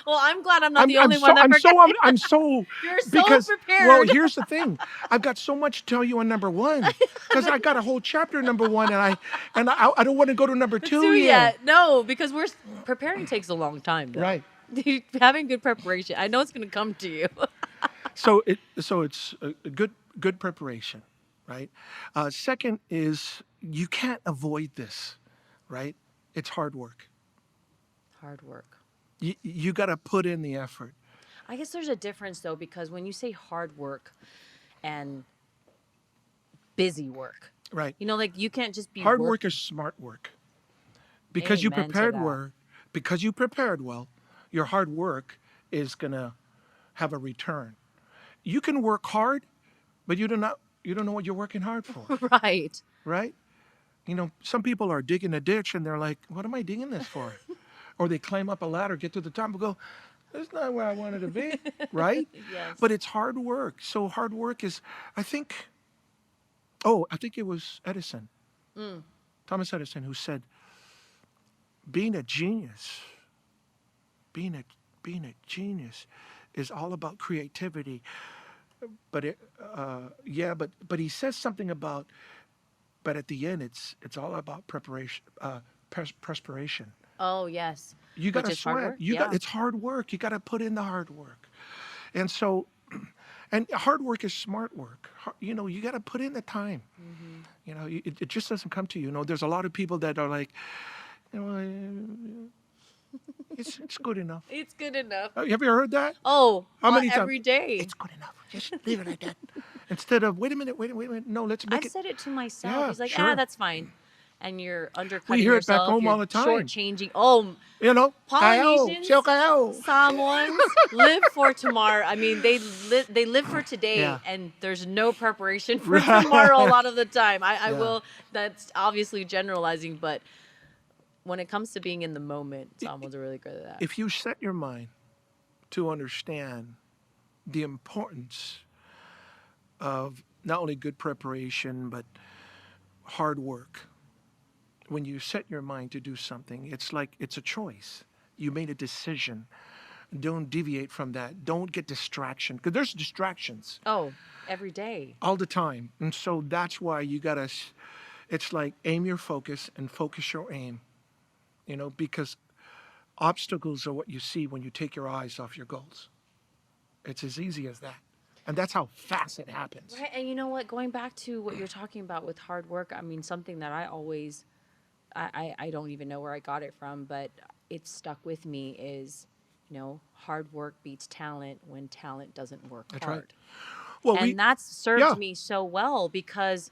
Well, I'm glad I'm not the only one that I'm forgets. I'm so You're so because, prepared. Well, here's the thing. I've got so much to tell you on number 1, because I got a whole chapter number 1, and I don't want to go to number 2 yet. No, because preparing takes a long time. Though. Right. Having good preparation, I know it's going to come to you. So it's a good preparation, right? Second is, you can't avoid this, right? It's hard work. Hard work. You got to put in the effort. I guess there's a difference though, because when you say hard work and busy work, Right. like you can't just be Hard work is smart work. Because you Amen to prepared that. because you prepared well, your hard work is going to have a return. You can work hard, but you don't know what you're working hard for, Right. right? Some people are digging a ditch and they're like, what am I digging this for? Or they climb up a ladder, get to the top and go, that's not where I wanted to be, right? Yes. But it's hard work. So hard work is, I think it was Edison, Thomas Edison, who said, being a genius is all about creativity. But but he says something about, but at the end it's all about preparation, perspiration. Oh yes. You got to Which is hard sweat. work? It's hard work. You got to put in the hard work. And so, and hard work is smart work. You got to put in the time. It just doesn't come to you. There's a lot of people that are like, it's good enough. It's good enough. Have you ever heard that? Oh, How many every day. It's good enough. Just leave it like that. Instead of, wait a minute. No, let's make I it. said it to myself. Yeah, He's like, sure. that's fine. And you're undercutting hear it back yourself. home You're all the time. Shortchanging. Oh, Polynesians, Polynesians, Samoans live for tomorrow. I mean, they live for today, Yeah. and there's no preparation for Right. tomorrow a lot of the time. I Yeah. will. That's obviously generalizing, but when it comes to being in the moment, Samoans are really good at that. If you set your mind to understand the importance of not only good preparation, but hard work. When you set your mind to do something, it's like it's a choice. You made a decision. Don't deviate from that. Don't get distraction, because there's distractions Oh, every day. all the time. And so that's why you got to, it's like aim your focus and focus your aim, because obstacles are what you see when you take your eyes off your goals. It's as easy as that. And that's how fast it happens. Right. And you know what? Going back to what you're talking about with hard work, I mean, something that I always, I don't even know where I got it from, but it stuck with me is, hard work beats talent when talent doesn't work That's hard. right. Well, And that's served yeah. me so well because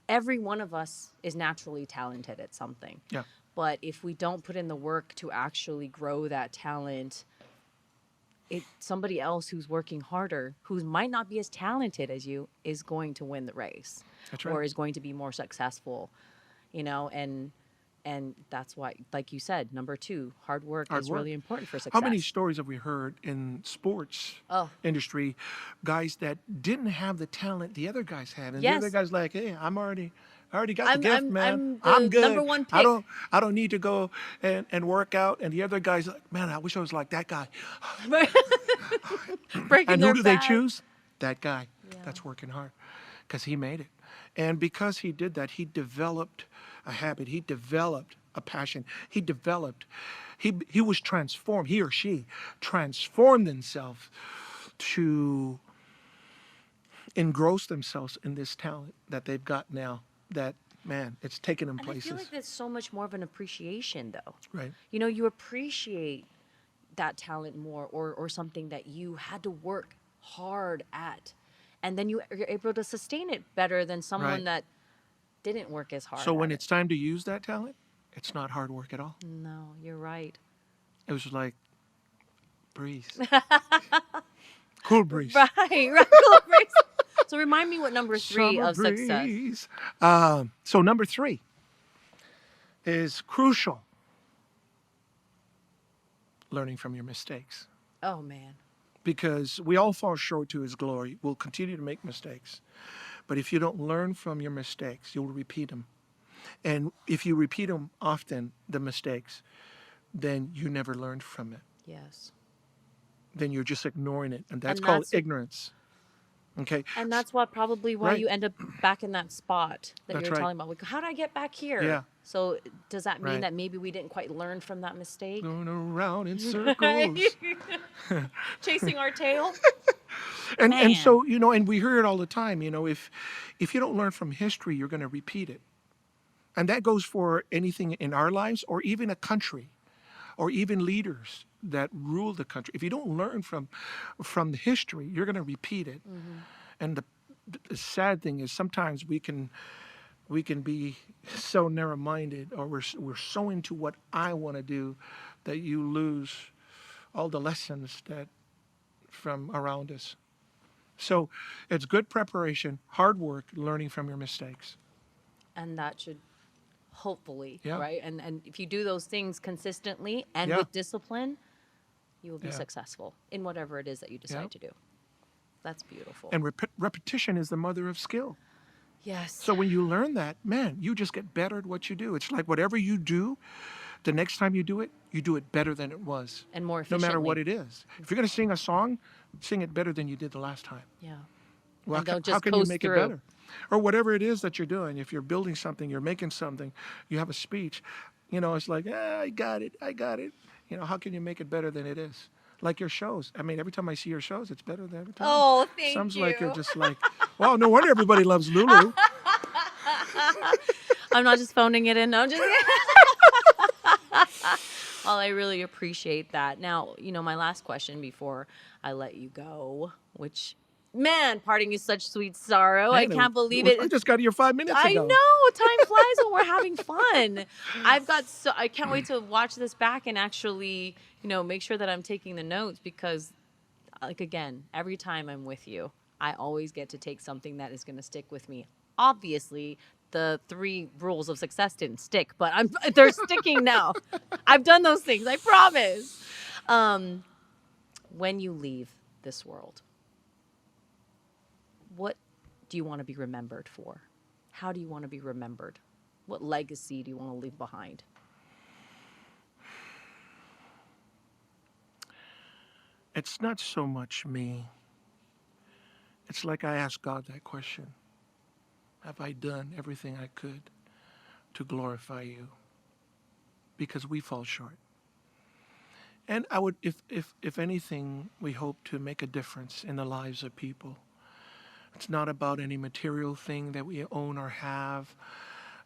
every one of us is naturally talented at something. Yeah. But if we don't put in the work to actually grow that talent, somebody else who's working harder, who might not be as talented as you, is going to win the race. That's right. Or is going to be more successful, and that's why, like you said, number 2, hard work is really important for success. How many stories have we heard in sports industry, guys that didn't have the talent the other guys had, and the other guys like, hey, I already got the gift, man. I'm good. Number 1 pick. I don't need to go and work out. And the other guy's like, man, I wish I was like that guy. Breaking And their who do they back. choose? That guy that's working hard, because he made it. And because he did that, he developed a habit. He developed a passion. He was transformed. He or she transformed themselves to engross themselves in this talent that they've got now. That, man, it's taken them And places. I feel like there's so much more of an appreciation, though. Right. You appreciate that talent more, or something that you had to work hard at. And then you're able to sustain it better than someone that didn't work as hard. So when it's time to use that talent, it's not hard work at all. No, you're right. It was like breeze. Cool breeze. Right. Cool breeze. So remind me what number 3 Summer of success. breeze. So number 3 is crucial. Learning from your mistakes. Oh, man. Because we all fall short to his glory. We'll continue to make mistakes. But if you don't learn from your mistakes, you'll repeat them. And if you repeat them often, the mistakes, then you never learned from it. Yes. Then you're just ignoring it. And that's And called that's- ignorance. Okay. And that's probably why Right. you end up back in that spot that That's you're right. telling about. Like, how did I get back here? Yeah. So does that mean Right. that maybe we didn't quite learn from that mistake? Going around in circles. Chasing our tail? And so, and we hear it all the time, if you don't learn from history, you're going to repeat it. And that goes for anything in our lives, or even a country, or even leaders that rule the country. If you don't learn from the history, you're going to repeat it. Mm-hmm. And the sad thing is sometimes we can be so narrow-minded, or we're so into what I want to do, that you lose all the lessons that from around us. So it's good preparation, hard work, learning from your mistakes. And that should hopefully, Yeah. right? And if you do those things consistently and Yeah. with discipline, you will be Yeah. successful in whatever it is that you decide Yeah. to do. That's beautiful. And repetition is the mother of skill. yes. So when you learn that, man, you just get better at what you do. It's like whatever you do, the next time you do it better than it was. And more No efficiently. matter what it is. If you're going to sing a song, sing it better than you did the last time. Yeah. Well, And don't how just can you coast make through. it better? Or whatever it is that you're doing. If you're building something, you're making something, you have a speech, it's like, I got it. How can you make it better than it is? Like your shows. I mean, every time I see your shows, it's better than every time. Oh, thank Sounds you. like you're just like, well, no wonder everybody loves Lulu. I'm not just phoning it in. No, I'm just. Well, I really appreciate that. Now, my last question before I let you go, which, man, parting is such sweet sorrow. I Man, can't believe it. I just got here 5 minutes I ago. know, time flies when we're having fun. I can't wait to watch this back and actually, make sure that I'm taking the notes, because, like, again, every time I'm with you, I always get to take something that is going to stick with me. Obviously, the 3 rules of success didn't stick, but they're sticking now. I've done those things, I promise. When you leave this world, what do you want to be remembered for? How do you want to be remembered? What legacy do you want to leave behind? It's not so much me. It's like I asked God that question. Have I done everything I could to glorify you? Because we fall short. And I would, if anything, we hope to make a difference in the lives of people. It's not about any material thing that we own or have,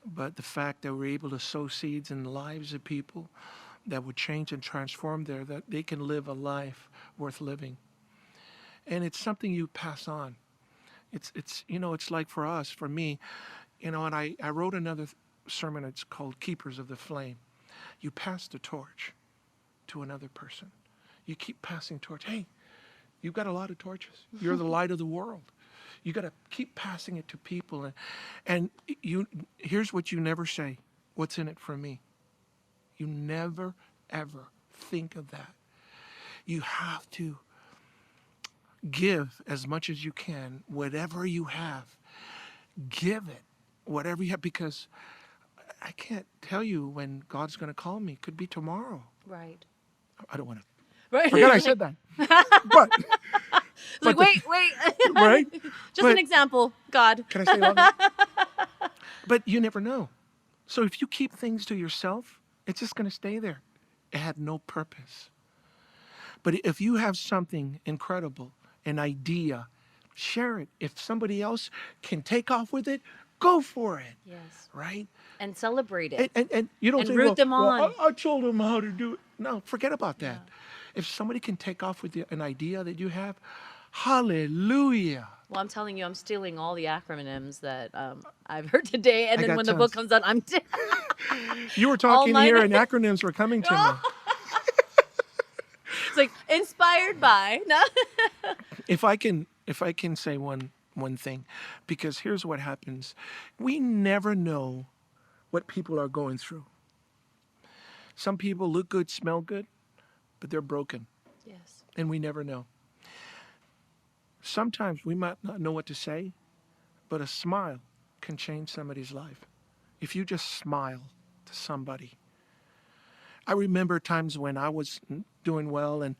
but the fact that we're able to sow seeds in the lives of people that would change and transform that they can live a life worth living. And it's something you pass on. It's like for us, for me, and I wrote another sermon. It's called Keepers of the Flame. You pass the torch to another person. You keep passing torch. Hey, you've got a lot of torches. You're the light of the world. You got to keep passing it to people. And here's what you never say. What's in it for me? You never, ever think of that. You have to give as much as you can, whatever you have. Give it, whatever you have, because I can't tell you when God's going to call me. Could be tomorrow. Right. I don't want to. Right. Forget I said that. But like, wait. Right? Just an example, God. Can I say that? But you never know. So if you keep things to yourself, it's just going to stay there. It had no purpose. But if you have something incredible, an idea, share it. If somebody else can take off with it, go for it. Yes. Right? And celebrate it. And you don't and say, root them on. Well, I told them how to do it. No, forget about that. Yeah. If somebody can take off with an idea that you have, hallelujah. Well, I'm telling you, I'm stealing all the acronyms that I've heard today. And then when the book comes out, I'm... You were talking here and acronyms were coming to me. It's like, inspired by... No. If I can say one thing, because here's what happens. We never know what people are going through. Some people look good, smell good, but they're broken. Yes. And we never know. Sometimes we might not know what to say, but a smile can change somebody's life. If you just smile to somebody. I remember times when I was doing well and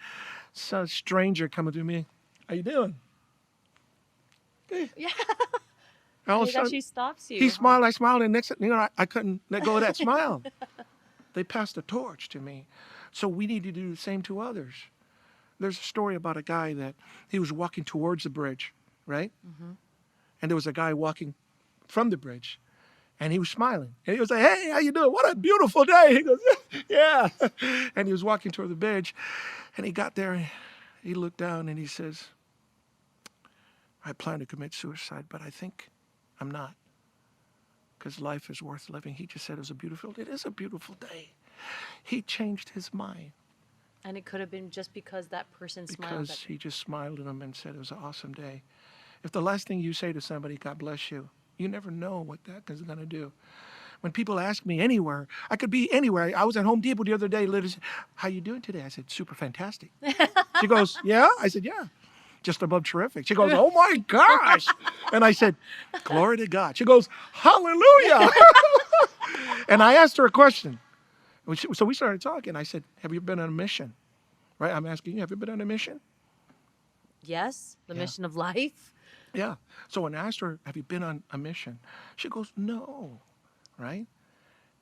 some stranger coming to me, how you doing? Hey. Yeah. All of a sudden, she stops you. He smiled, I smiled, and next thing I couldn't let go of that smile. They passed the torch to me. So we need to do the same to others. There's a story about a guy that he was walking towards the bridge, right? Mm-hmm. And there was a guy walking from the bridge, and he was smiling. And he was like, hey, how you doing? What a beautiful day. He goes, yeah. And he was walking toward the bridge, and he got there, and he looked down, and he says, I plan to commit suicide, but I think I'm not, because life is worth living. He just said it is a beautiful day. He changed his mind. And it could have been just because that person smiled. Because he just smiled at him and said it was an awesome day. If the last thing you say to somebody, God bless you, you never know what that is going to do. When people ask me anywhere, I could be anywhere. I was at Home Depot the other day. Literally said, how you doing today? I said, super fantastic. She goes, yeah? I said, yeah. Just above terrific. She goes, oh my gosh. And I said, glory to God. She goes, hallelujah. And I asked her a question. So we started talking. I said, have you been on a mission? Right? I'm asking you, have you been on a mission? Yes. The mission of life. Yeah. So when I asked her, have you been on a mission? She goes, no. Right?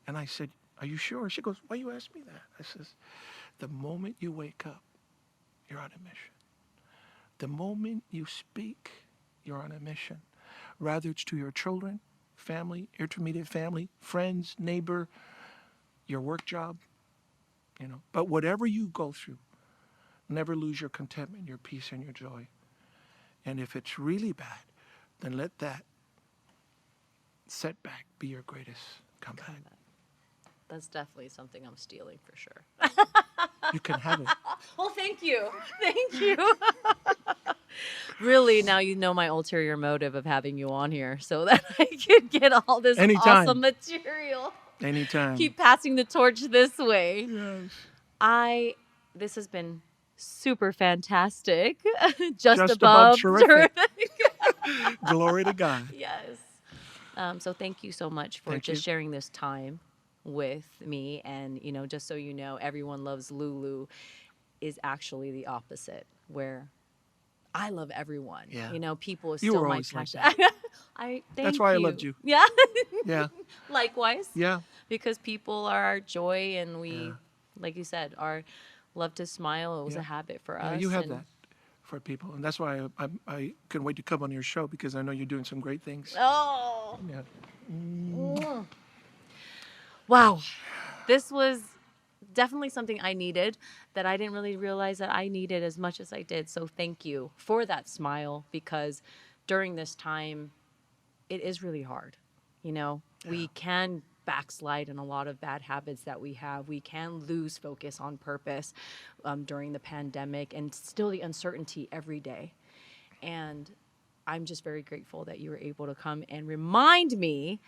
And I said, are you sure? She goes, why you ask me that? I says, the moment you wake up, you're on a mission. The moment you speak, you're on a mission. Rather it's to your children, family, intermediate family, friends, neighbor, your work job, But whatever you go through, never lose your contentment, your peace, and your joy. And if it's really bad, then let that setback be your greatest comeback. That's definitely something I'm stealing for sure. You can have it. Well, thank you. Thank you. Really, now you know my ulterior motive of having you on here so that I can get all this awesome material. Anytime. Keep passing the torch this way. Yes. This has been super fantastic. Just above terrific. Glory to God. Yes. So thank you so much for Thank just you. sharing this time with me. And, just so you know, Everyone Loves Lulu is actually the opposite, where I love everyone. Yeah. People is You still were my always like passion. that. I thank That's why I you. loved you. Yeah. Yeah. Likewise. Yeah. Because people are our joy, and we, Yeah. like you said, love to smile. It was Yeah. a habit for Yeah, us. you have and that for people. And that's why I couldn't wait to come on your show because I know you're doing some great things. Oh. Yeah. Wow. This was definitely something I needed that I didn't really realize that I needed as much as I did. So thank you for that smile, because during this time, it is really hard. We can backslide in a lot of bad habits that we have. We can lose focus on purpose during the pandemic, and still the uncertainty every day. And I'm just very grateful that you were able to come and remind me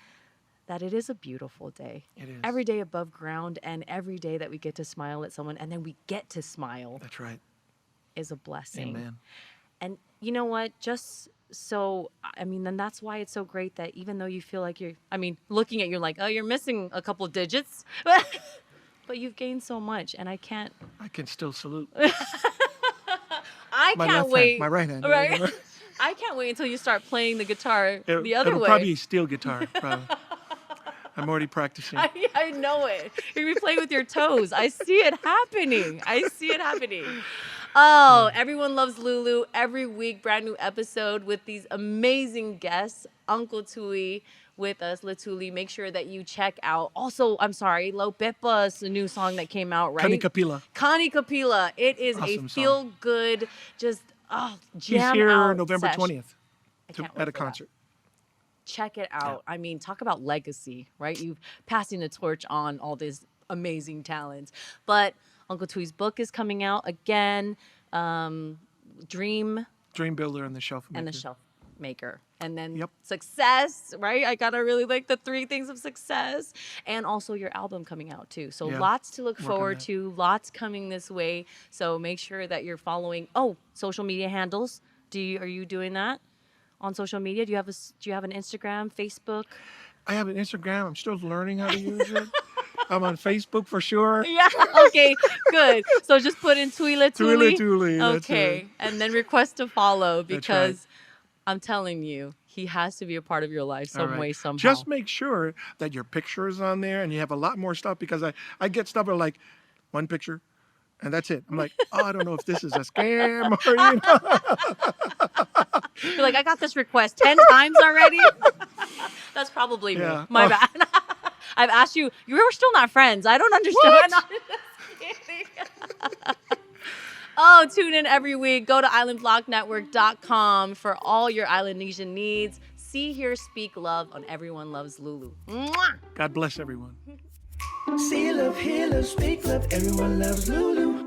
that it is a beautiful day. It is. Every day above ground, and every day that we get to smile at someone, and then we get to smile, That's right. is a blessing. Amen. And you know what? Then that's why it's so great that even though you feel like looking at you like, oh, you're missing a couple digits, but you've gained so much, and I can still salute. I My can't left wait. hand, my right hand. Right? I can't wait until you start playing the guitar the other it'll way. probably be steel guitar. Probably. I'm already practicing. I know it. You're gonna be playing with your toes. I see it happening. Oh, Everyone Loves Lulu. Every week, brand new episode with these amazing guests. Uncle Tui with us, Letuli. Make sure that you check out. Also, I'm sorry, Lo Pepa's the new song that came out, right? Kani Kapila. Kani Kapila. It is Awesome a song. feel-good, just He's jam here out November sesh. 20th I can't wait at a for that. concert. Check it out. Talk about legacy, right? You've passing the torch on all these amazing talents. But Uncle Tui's book is coming out again. Dream Builder and the Shelf Maker. and the Shelf Maker. And then Yep. success, right? I gotta really like the 3 things of success. And also your album coming out too. So Yeah, lots to look work on forward that. to, lots coming this way. So make sure that you're following social media handles. Are you doing that on social media? Do you have an Instagram, Facebook? I have an Instagram. I'm still learning how to use it. I'm on Facebook for sure. Yeah. Okay. Good. So just put in Tui LeTuli. Tui LeTuli, that's Okay. it. And then request to follow, That's right. because I'm telling you, he has to be a part of your life All some right. way, somehow. Just make sure that your picture is on there and you have a lot more stuff, because I get stuff where like one picture and that's it. I'm like, I don't know if this is a scam or You're like, I got this request 10 times already. That's probably me. Yeah. My bad. I've asked you. You were still not friends. I don't understand. What? I'm just kidding. Tune in every week. Go to islandblocknetwork.com for all your Islandesian needs. See, hear, speak love on Everyone Loves Lulu. Mwah! God bless everyone. See love, hear love, speak love, everyone loves Lulu.